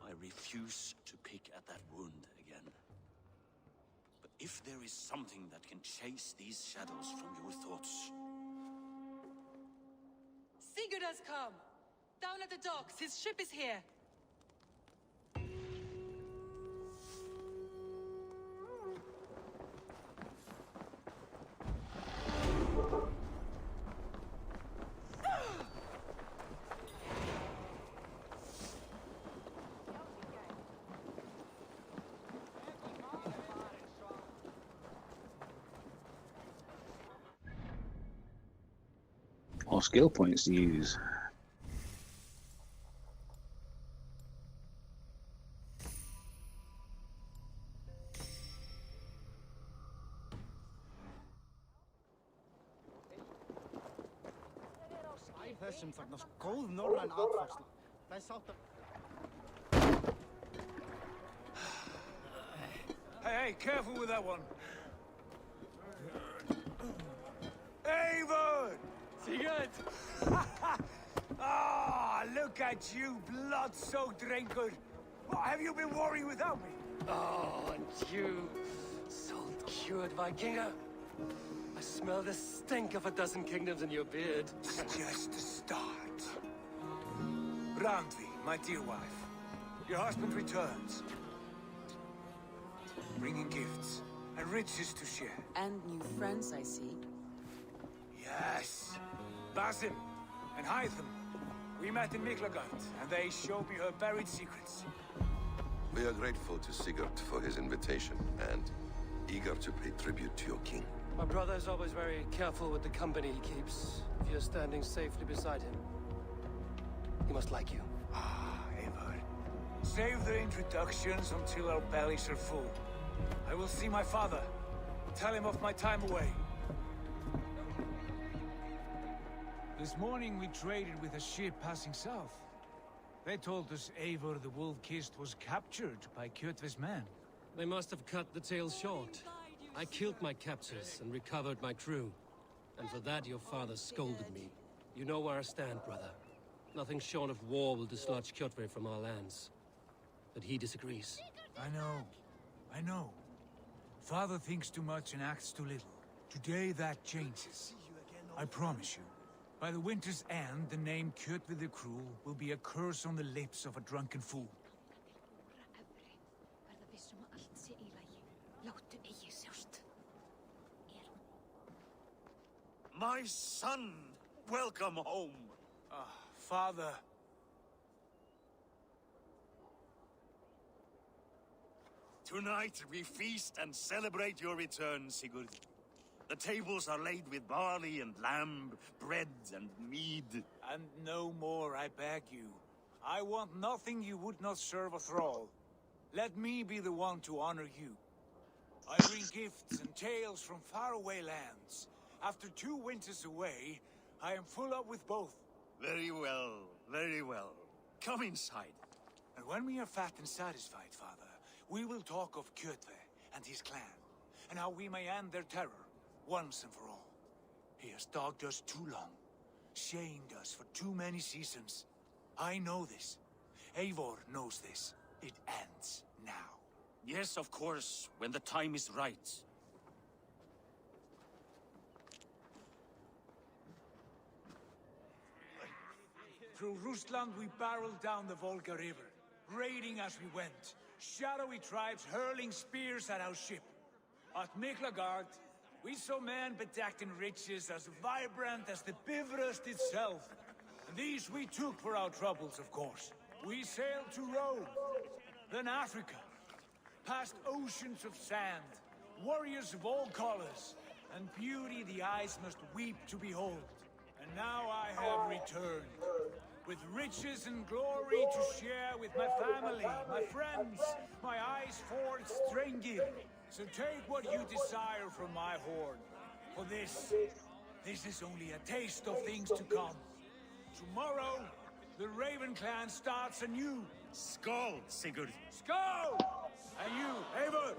I refuse to pick at that wound again. But if there is something that can chase these shadows from your thoughts... Sigurd has come! Down at the docks, his ship is here! Or skill points to use. Þessum þarna góð norræn atferðsla. Það sátt að... Hey, careful with that one. Avon! Sigurd! Ah, look at you, blood-soaked rancor. What have you been worrying without me? Oh, and you, salt-cured Vikinger. I smell the stink of a dozen kingdoms in your beard. It's just the start. Randvi, my dear wife, your husband returns. Bringing gifts and riches to share. And new friends, I see. Yes. Basim and Hytham. We met in Miklagard, and they showed me her buried secrets. We are grateful to Sigurd for his invitation, and eager to pay tribute to your king. My brother is always very careful with the company he keeps. If you're standing safely beside him, he must like you. Ah, Eivor. Save the introductions until our bellies are full. I will see my father. Tell him of my time away. This morning we traded with a ship passing south. They told us Eivor the Wolf-Kissed was captured by Kjotve's men. They must have cut the tale short. I killed my captors and recovered my crew. And for that your father scolded me. You know where I stand, brother. Nothing short of war will dislodge Kjotve from our lands. But he disagrees. I know. Father thinks too much and acts too little. Today that changes. I promise you. By the winter's end, the name Kjotve the Cruel will be a curse on the lips of a drunken fool. My son! Welcome home! Father. Tonight we feast and celebrate your return, Sigurd. The tables are laid with barley and lamb, bread and mead. And no more, I beg you. I want nothing you would not serve a thrall. Let me be the one to honor you. I bring gifts and tales from faraway lands. After 2 winters away, I am full up with both. Very well, very well. Come inside. And when we are fat and satisfied, Father, we will talk of Kjotve and his clan, and how we may end their terror, once and for all. He has dogged us too long, shamed us for too many seasons. I know this. Eivor knows this. It ends now. Yes, of course, when the time is right. Through Rusland we barreled down the Volga River, raiding as we went. Shadowy tribes hurling spears at our ship. At Miklagard, we saw men bedecked in riches as vibrant as the Bifrost itself. And these we took for our troubles, of course. We sailed to Rome, then Africa, past oceans of sand, warriors of all colors, and beauty the eyes must weep to behold. And now I have returned, with riches and glory to share with my family, my friends, my eyes-forged Strengir. So take what you desire from my hoard. For this is only a taste of things to come. Tomorrow, the Raven clan starts anew. Skål, Sigurd. Skål! And you, Eivor,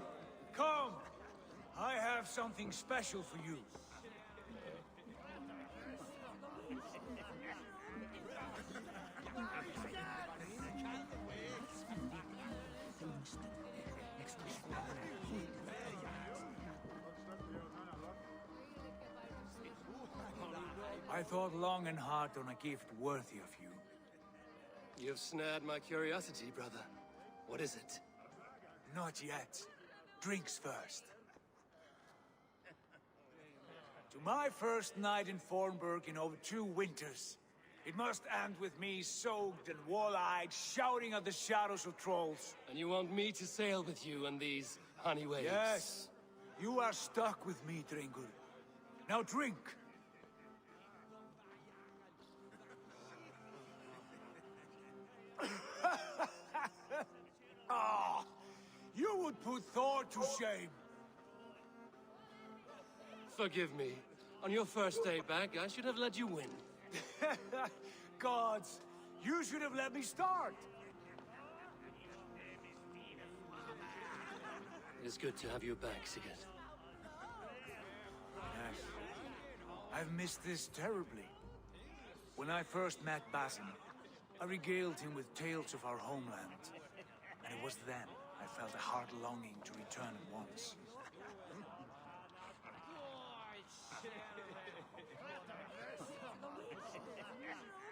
come. I have something special for you. I thought long and hard on a gift worthy of you. You've snared my curiosity, brother. What is it? Not yet. Drinks first. To my first night in Fornburg in over 2 winters. It must end with me soaked and wall-eyed, shouting at the shadows of trolls. And you want me to sail with you on these honey waves? Yes. You are stuck with me, Drengur. Now drink. Ah, you would put Thor to shame. Forgive me. On your first day back, I should have let you win. Gods, you should have let me start. It's good to have you back, Sigurd. Yes. I've missed this terribly. When I first met Basim, I regaled him with tales of our homeland. And it was then I felt a heart longing to return at once.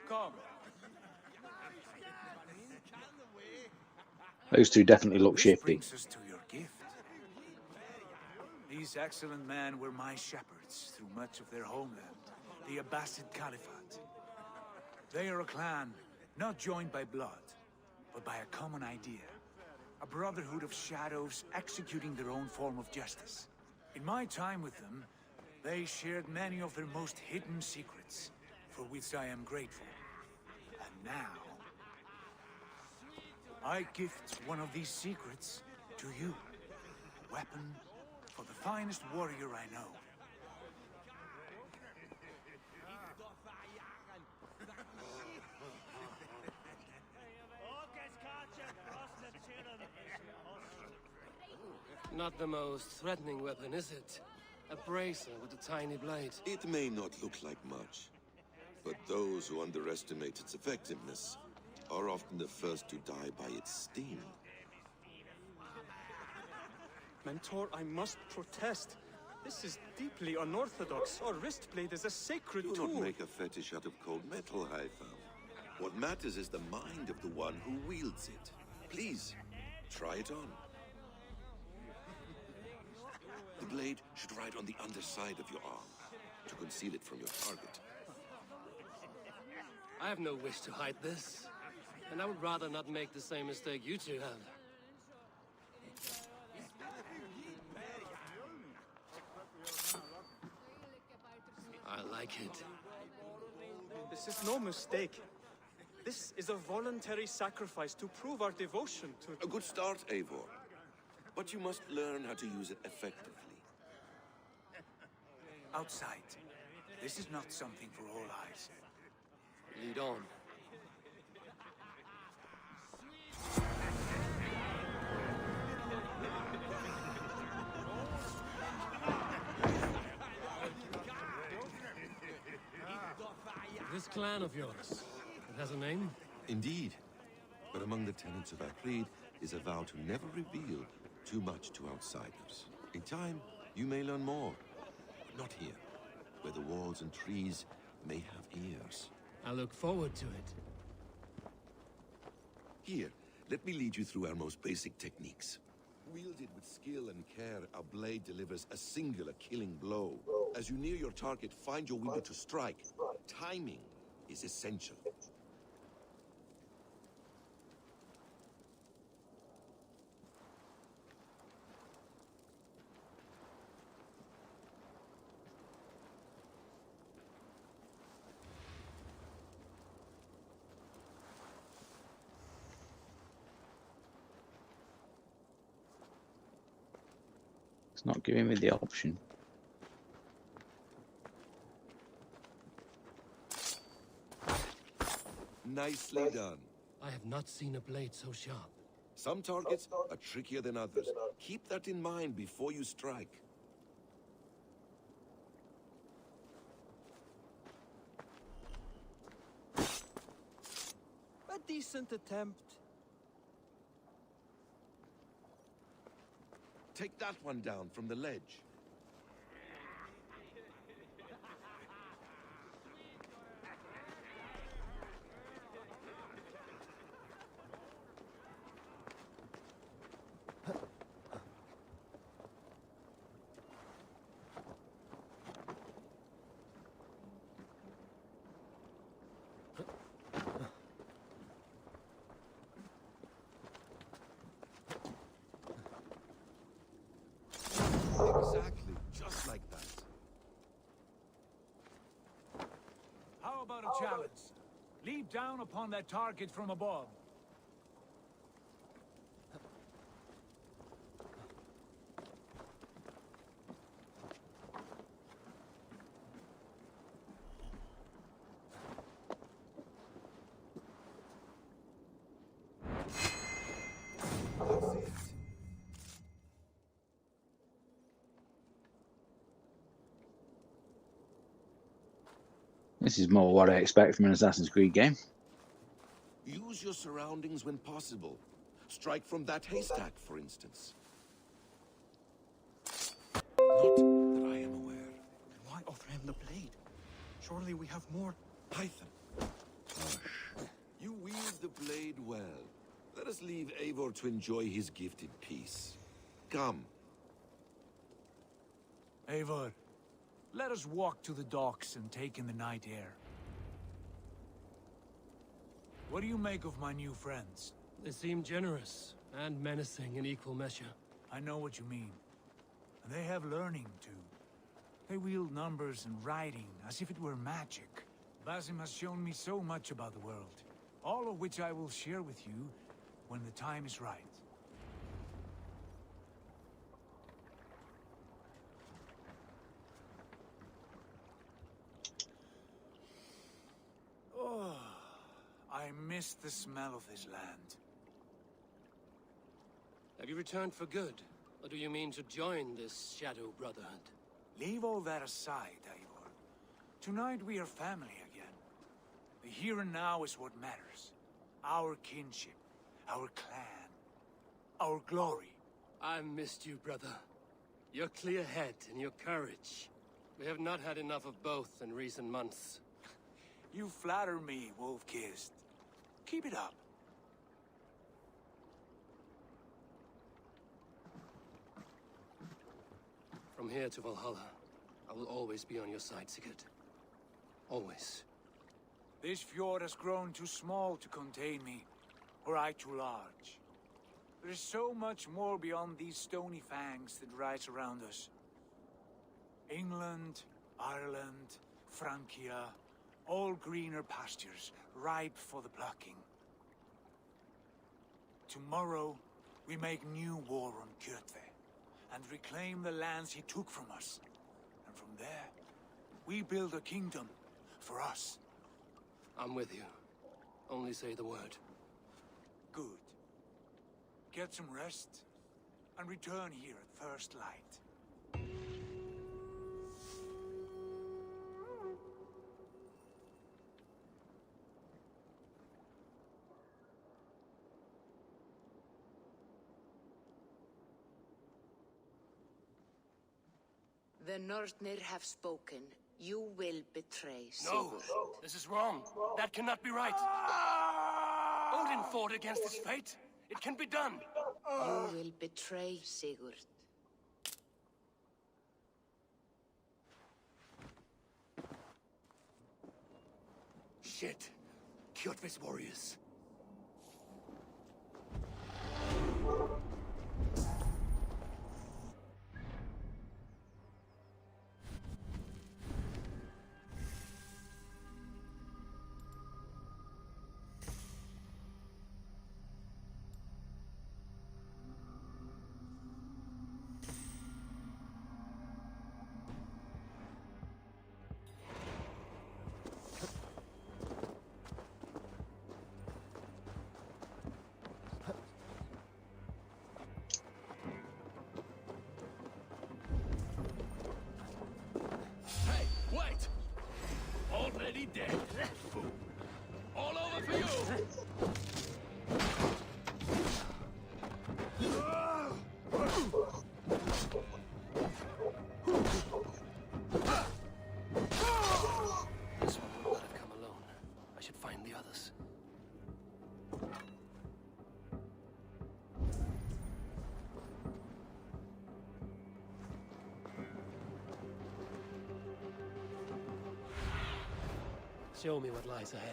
Come. Those two definitely look shifty. Brings us to your gift. These excellent men were my shepherds through much of their homeland, the Abbasid Caliphate. They are a clan, not joined by blood, but by a common idea. A brotherhood of shadows executing their own form of justice. In my time with them, they shared many of their most hidden secrets, for which I am grateful. And now, I gift one of these secrets to you. A weapon for the finest warrior I know. Not the most threatening weapon, is it? A bracer with a tiny blade. It may not look like much, but those who underestimate its effectiveness are often the first to die by its sting. Mentor, I must protest. This is deeply unorthodox. Our wrist blade is a sacred Do tool. not make a fetish out of cold metal, Haifam. What matters is the mind of the one who wields it. Please, try it on. The blade should ride on the underside of your arm. to conceal it from your target. I have no wish to hide this. And I would rather not make the same mistake you two have. I like it. This is no mistake. This is a voluntary sacrifice to prove our devotion to... A good start, Eivor. But you must learn how to use it effectively. Outside. This is not something for all eyes. Lead on. This clan of yours, it has a name? Indeed. But among the tenets of our creed is a vow to never reveal too much to outsiders. In time, you may learn more. But not here, where the walls and trees may have ears. I look forward to it. Here, let me lead you through our most basic techniques. Wielded with skill and care, our blade delivers a singular killing blow. As you near your target, find your window to strike. Timing is essential. It's not giving me the option. Nicely done. I have not seen a blade so sharp. Some targets are trickier than others. Keep that in mind before you strike. A decent attempt. Take that one down from the ledge. Exactly, just like that. How about a challenge? Leap down upon that target from above. This is more what I expect from an Assassin's Creed game. Use your surroundings when possible. Strike from that haystack, for instance. Not that I am aware. Why offer him the blade? Surely we have more... Python. Hush. You wield the blade well. Let us leave Eivor to enjoy his gift in peace. Come. Eivor, let us walk to the docks and take in the night air. What do you make of my new friends? They seem generous and menacing in equal measure. I know what you mean. And they have learning, too. They wield numbers and writing as if it were magic. Basim has shown me so much about the world, all of which I will share with you when the time is right. Oh, I miss the smell of this land. Have you returned for good? Or do you mean to join this Shadow Brotherhood? Leave all that aside, Eivor. Tonight we are family again. The here and now is what matters. Our kinship, our clan, our glory. I've missed you, brother. Your clear head and your courage. We have not had enough of both in recent months. You flatter me, Wolf-Kissed. Keep it up. From here to Valhalla, will always be on your side, Sigurd. Always. This fjord has grown too small to contain me, or I too large. There is so much more beyond these stony fangs that rise around us. England, Ireland, Francia, all greener pastures, ripe for the plucking. Tomorrow, we make new war on Kjotve, and reclaim the lands he took from us. And from there, we build a kingdom for us. I'm with you. Only say the word. Good. Get some rest, and return here at first light. The Northnir have spoken. You will betray No! Sigurd. This is wrong! That cannot be right! Odin fought against his fate! It can be done! You will betray Sigurd. Shit! Kjotve's warriors. Hey, wait! Already dead. Fool. All over for you! This one would not have come alone. I should find the others. Show me what lies ahead.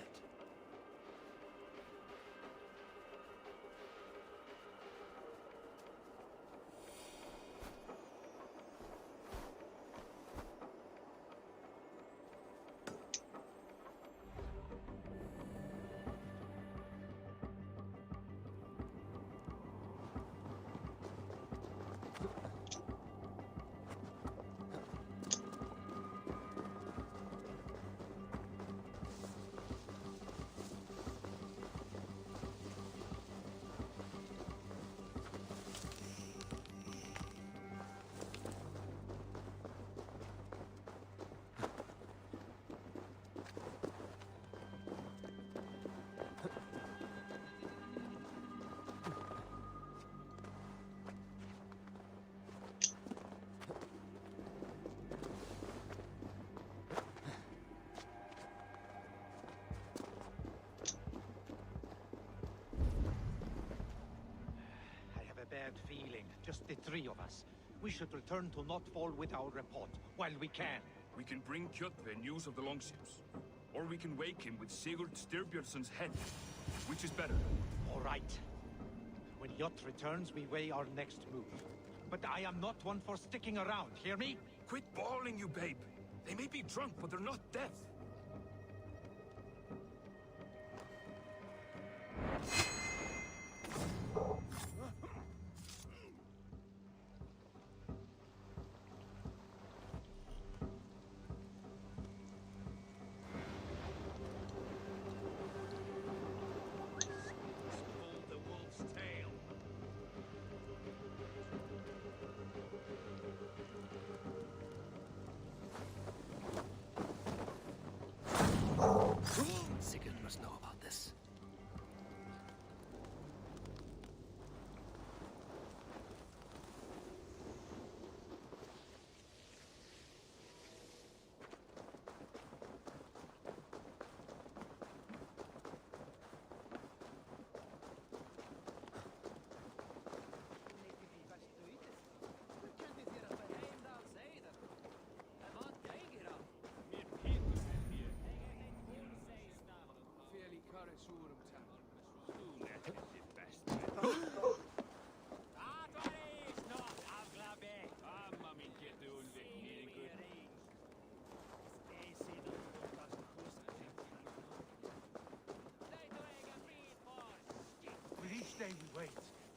I have a bad feeling. Just the three of us. We should return to Notfall with our report, while we can. We can bring Kjotve news of the longships. Or we can wake him with Sigurd Styrbjörnsson's head. Which is better? All right. When Jot returns, we weigh our next move. But I am not one for sticking around, hear me? Quit bawling, you babe. They may be drunk, but they're not deaf. The wolf's tail. Sigurd must know about this.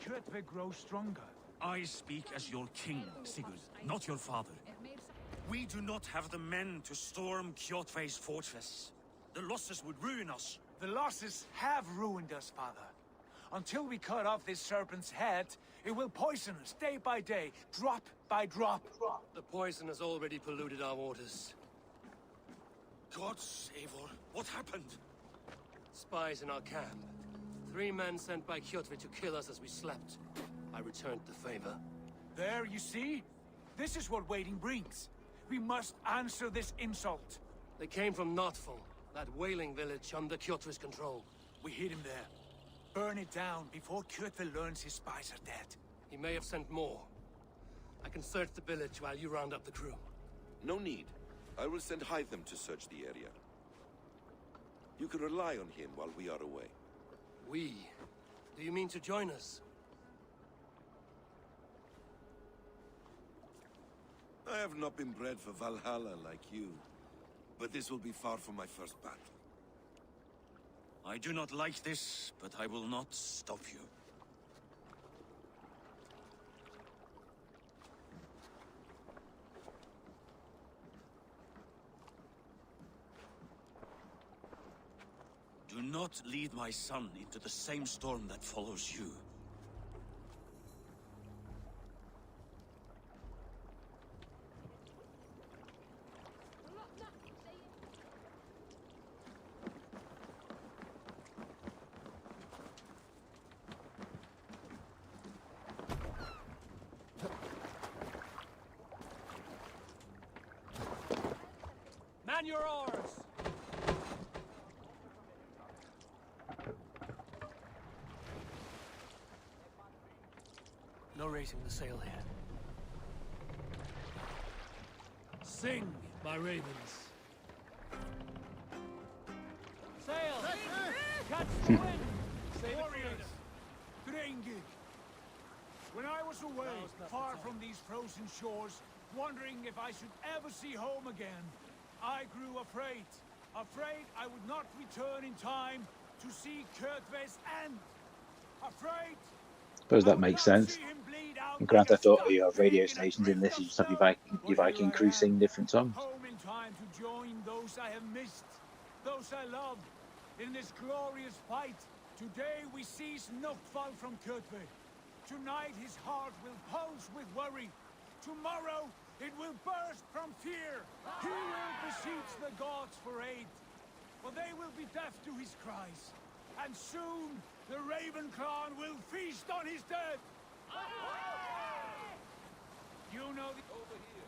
Kjotve grow stronger. I speak as your king, Sigurd, not your father. We do not have the men to storm Kjotve's fortress. The losses would ruin us. The losses have ruined us, father. Until we cut off this serpent's head, it will poison us day by day, drop by drop. The poison has already polluted our waters. God save her. What happened? Spies in our camp. 3 men sent by Kjotve to kill us as we slept. I returned the favor. There, you see? This is what waiting brings. We must answer this insult. They came from Notful, that whaling village under Kjotve's control. We hid him there. Burn it down before Kjotve learns his spies are dead. He may have sent more. I can search the village while you round up the crew. No need. I will send Hytham to search the area. You can rely on him while we are away. We? Do you mean to join us? I have not been bred for Valhalla like you, but this will be far from my first battle. I do not like this, but I will not stop you. Do not lead my son into the same storm that follows you. Man your oars! No raising the sail here. Sing, my ravens. Sail! Catch the wind! Save Warriors! Drengir! When I was away, far from these frozen shores, wondering if I should ever see home again, I grew afraid. Afraid I would not return in time to see Kjotve's end. Afraid... Suppose that makes sense. And Grand Theft Auto, you have radio stations. In this, you just have your Viking crew sing different songs. Home in time to join those I have missed, those I love, in this glorious fight. Today we seize Notfall from Kjotve. Tonight his heart will pulse with worry. Tomorrow it will burst from fear. He will beseech the gods for aid, for they will be deaf to his cries. And soon the Raven clan will feast on his dead. You know the... Over here.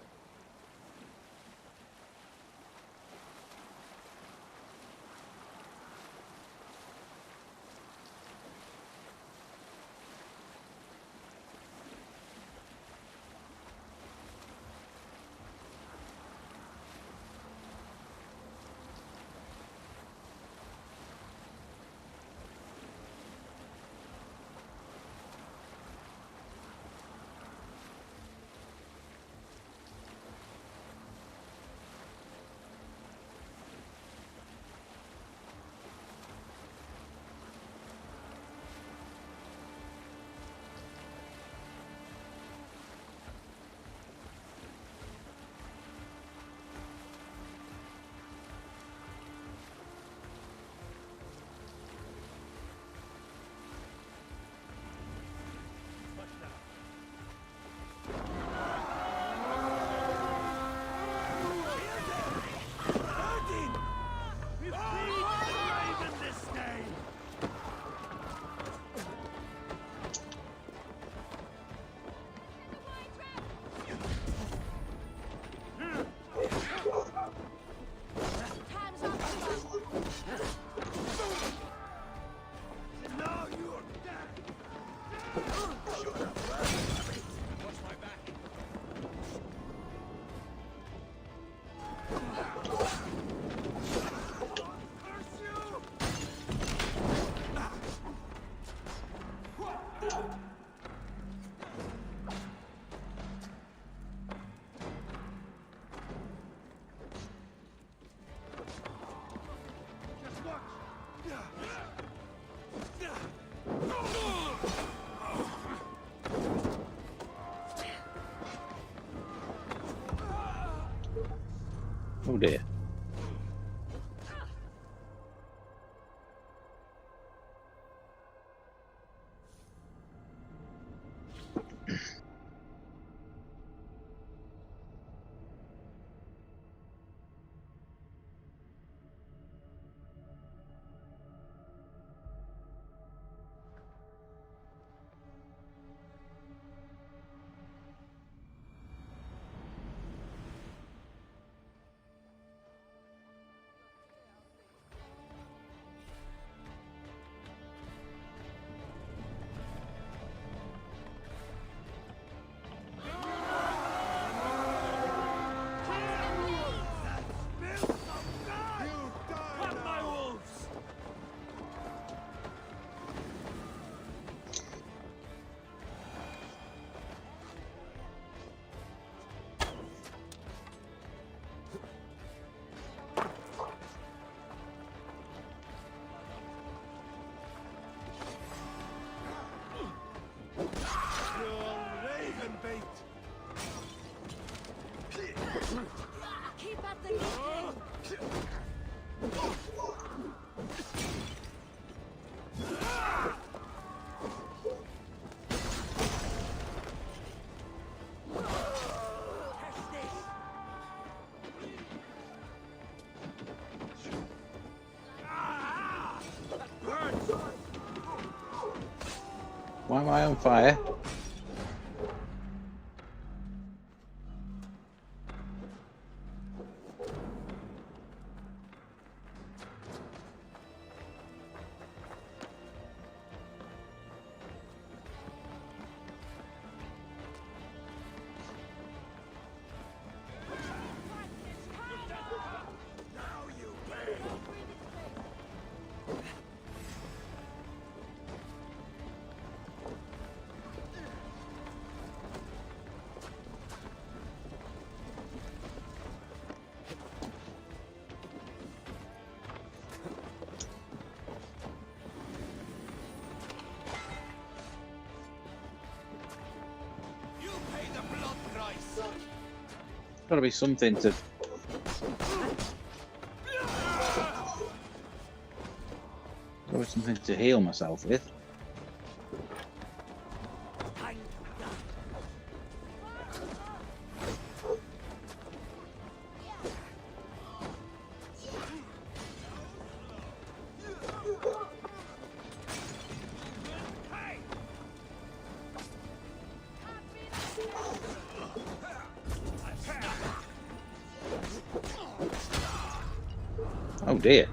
Oh dear. Keep at the meeting. Why am I on fire? Got to be something to. Got to be something to heal myself with. Oh dear.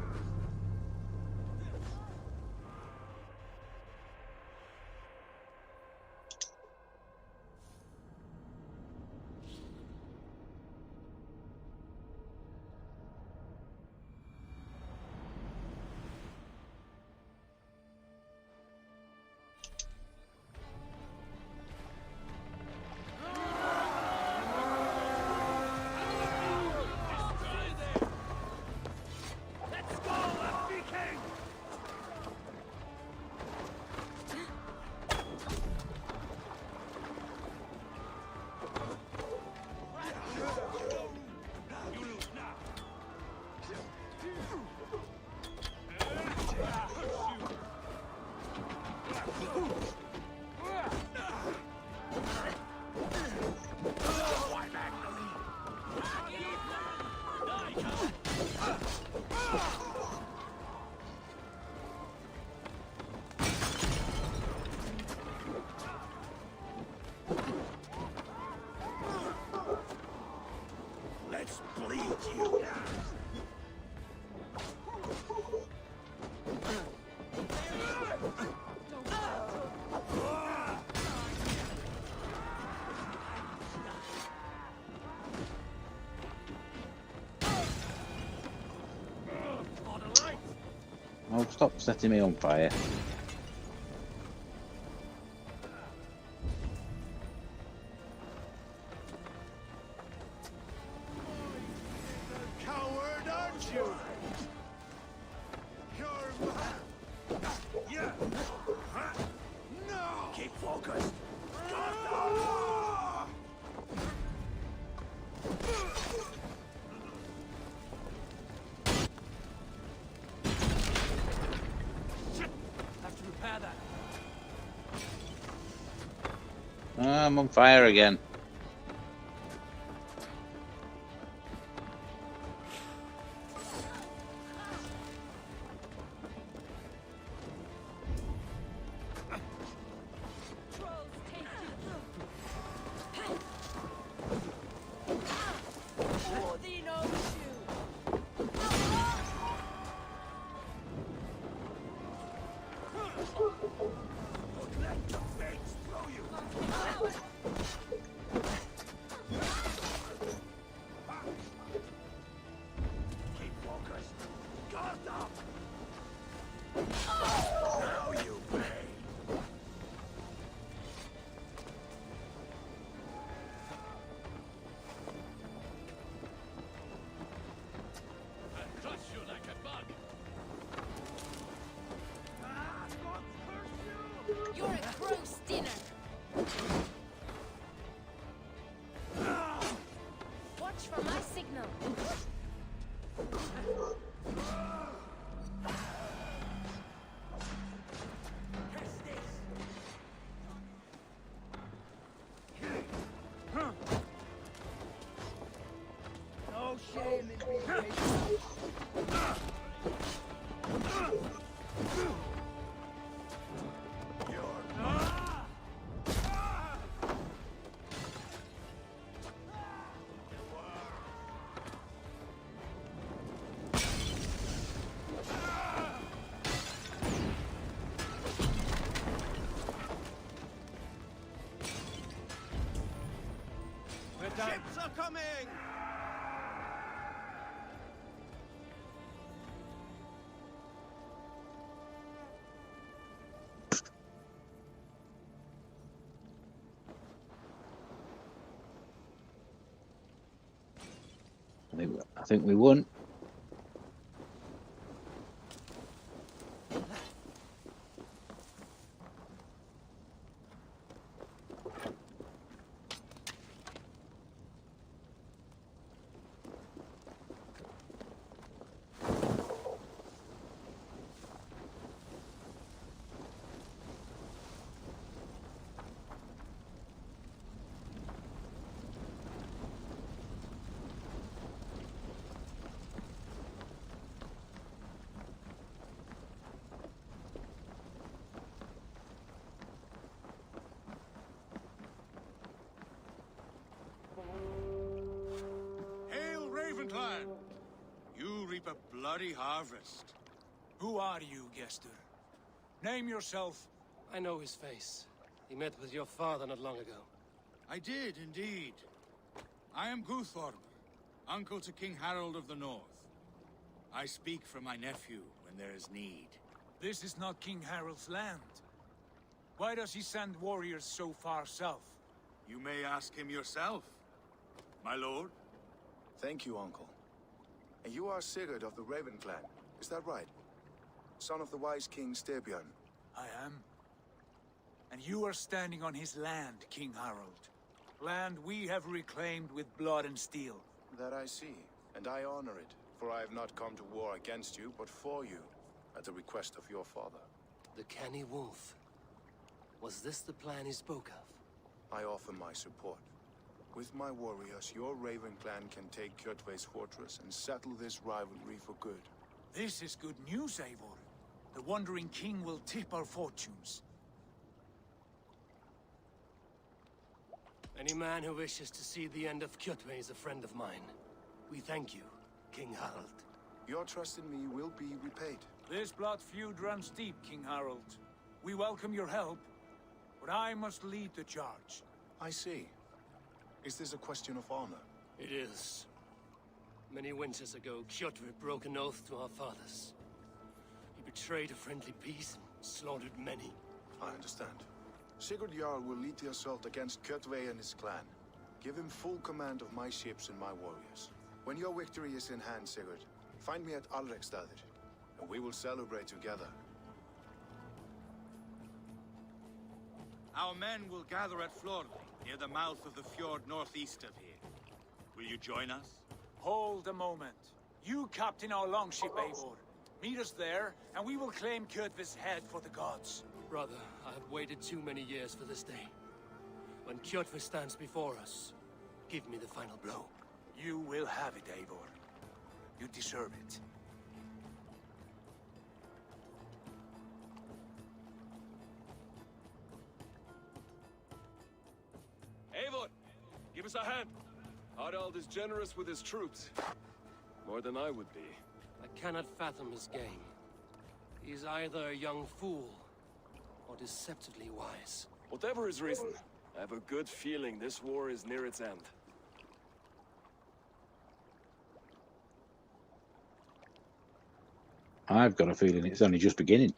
Let's bleed you. Oh, stop setting me on fire. Coward, aren't you? Yeah. No. Keep focused. I'm on fire again. You're a gross dinner. Watch for my signal. No shame in being patient. Ships are coming! I think we won. Hail, Ravenclan! You reap a bloody harvest. Who are you, Gester? Name yourself. I know his face. He met with your father not long ago. I did, indeed. I am Guthorm, uncle to King Harold of the North. I speak for my nephew when there is need. This is not King Harold's land. Why does he send warriors so far south? You may ask him yourself, my lord. Thank you, uncle. And you are Sigurd of the Raven clan, is that right? Son of the wise King Styrbjörn. I am. And you are standing on his land, King Harold. Land we have reclaimed with blood and steel. That I see, and I honor it, for I have not come to war against you, but for you, at the request of your father. The canny wolf. Was this the plan he spoke of? I offer my support. With my warriors, your Raven clan can take Kjotve's fortress and settle this rivalry for good. This is good news, Eivor. The Wandering King will tip our fortunes. Any man who wishes to see the end of Kjotve is a friend of mine. We thank you, King Harold. Your trust in me will be repaid. This blood feud runs deep, King Harold. We welcome your help, but I must lead the charge. I see. Is this a question of honor? It is. Many winters ago, Kjotve broke an oath to our fathers. He betrayed a friendly peace and slaughtered many. I understand. Sigurd Jarl will lead the assault against Kjotve and his clan. Give him full command of my ships and my warriors. When your victory is in hand, Sigurd, find me at Alrekstadir, and we will celebrate together. Our men will gather at Florli, near the mouth of the fjord northeast of here. Will you join us? Hold a moment. You captain our longship, Eivor. Meet us there, and we will claim Kjotve's head for the gods. Brother, I have waited too many years for this day. When Kjotve stands before us, give me the final blow. You will have it, Eivor. You deserve it. Eivor, give us a hand. Harald is generous with his troops. More than I would be. I cannot fathom his game. He's either a young fool, or deceptively wise. Whatever his reason, I have a good feeling this war is near its end. I've got a feeling it's only just beginning.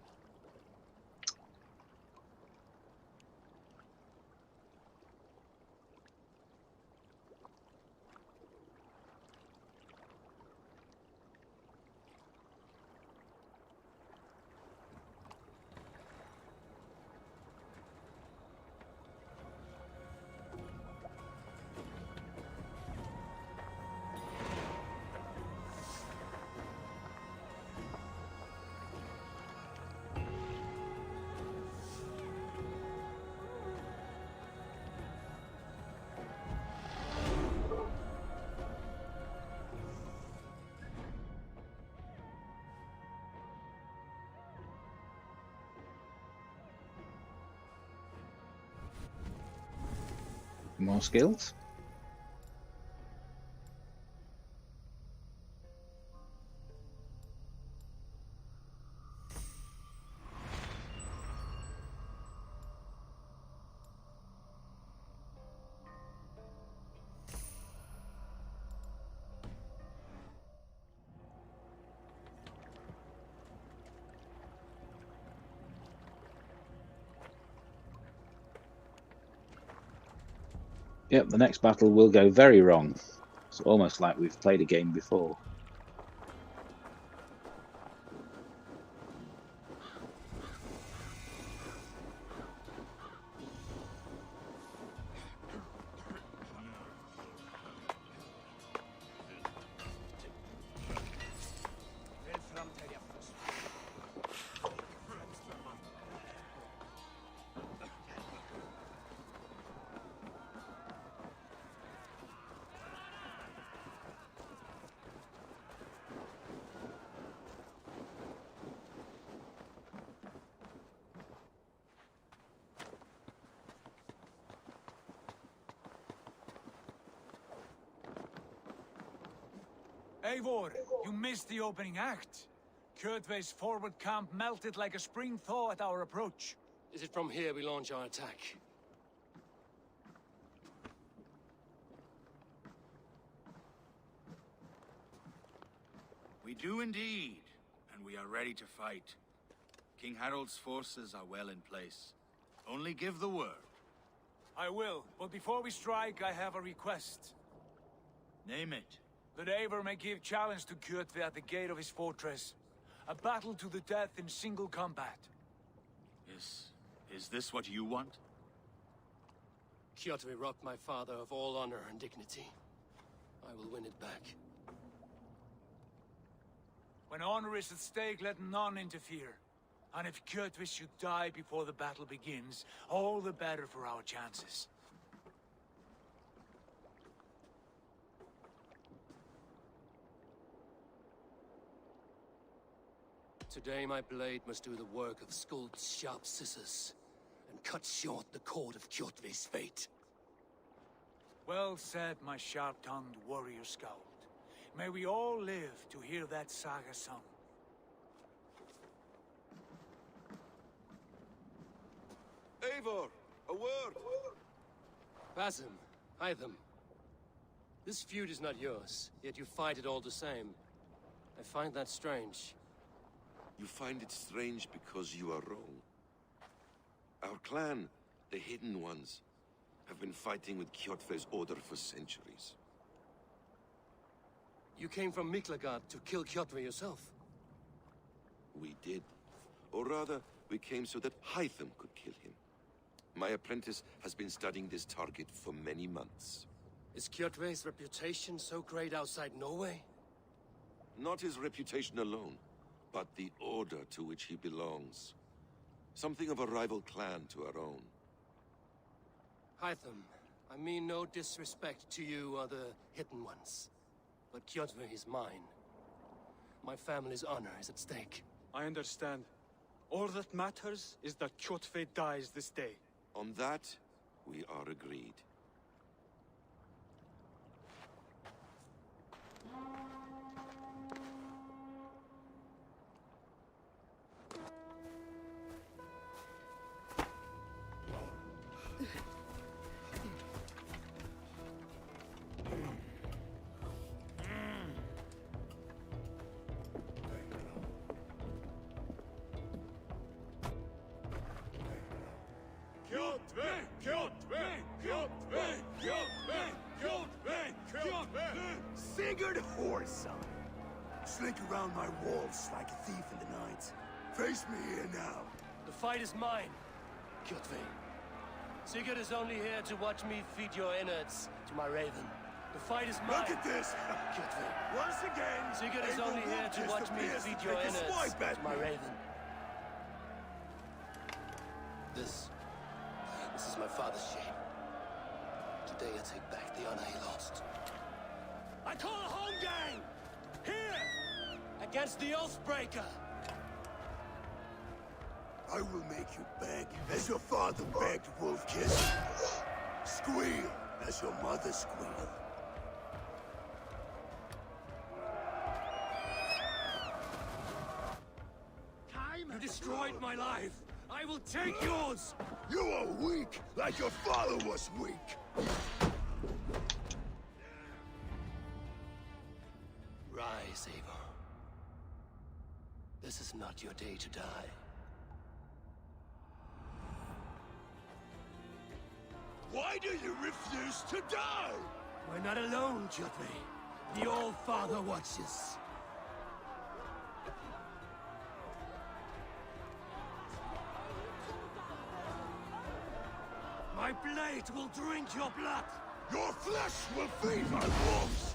More skills. Yep, the next battle will go very wrong. It's almost like we've played a game before. Eivor, you missed the opening act. Kjotve's forward camp melted like a spring thaw at our approach. Is it from here we launch our attack? We do indeed, and we are ready to fight. King Harald's forces are well in place. Only give the word. I will, but before we strike, I have a request. Name it. That Eivor may give challenge to Kjotve at the gate of his fortress. A battle to the death in single combat. Is this what you want? Kjotve robbed my father of all honor and dignity. I will win it back. When honor is at stake, let none interfere. And if Kjotve should die before the battle begins, all the better for our chances. Today my blade must do the work of Skuld's sharp scissors, and cut short the cord of Kjotve's fate. Well said, my sharp-tongued warrior scout. May we all live to hear that saga sung. Eivor, a word! Basim, Hytham. This feud is not yours, yet you fight it all the same. I find that strange. You find it strange because you are wrong. Our clan, the Hidden Ones, have been fighting with Kjotve's order for centuries. You came from Miklagard to kill Kjotve yourself? We did. Or rather, we came so that Hytham could kill him. My apprentice has been studying this target for many months. Is Kjotve's reputation so great outside Norway? Not his reputation alone, but the order to which he belongs. Something of a rival clan to our own. Hytham, I mean no disrespect to you or the Hidden Ones, but Kjotve is mine. My family's honor is at stake. I understand. All that matters is that Kjotve dies this day. On that, we are agreed. Sigurd Whoreson! Slink around my walls like a thief in the night. Face me here now. The fight is mine, Kjotve. Sigurd is only here to watch me feed your innards to my raven. The fight is mine. Look at this! Kjotve. Once again, Sigurd is only here to watch me feed your innards to my raven. This is my father's shame. Today I take back the honor he lost. I call a home gang! Here! Against the Oathbreaker! I will make you beg as your father begged Wolfkiss. Squeal as your mother squealed. You destroyed my life! I will take yours! You are weak, like your father was weak! Rise, Eivor. This is not your day to die. Why do you refuse to die? We're not alone, Kjotve. The All-Father watches. My blade will drink your blood! Your flesh will feed my wolves!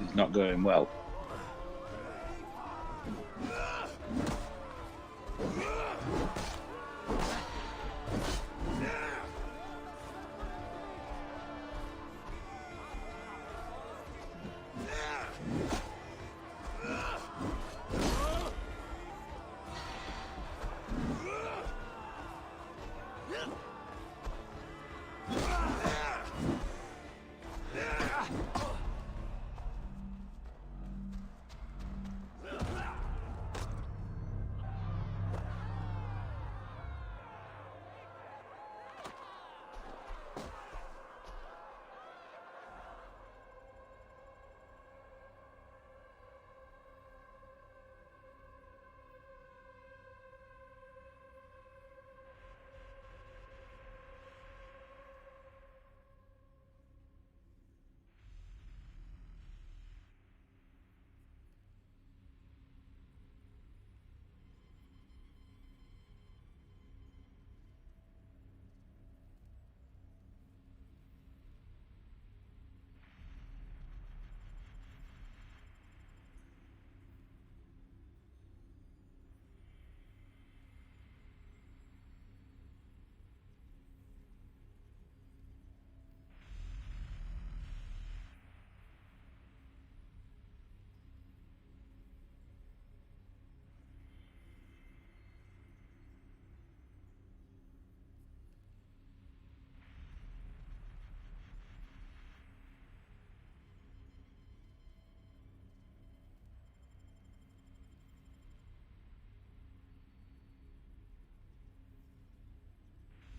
It's not going well.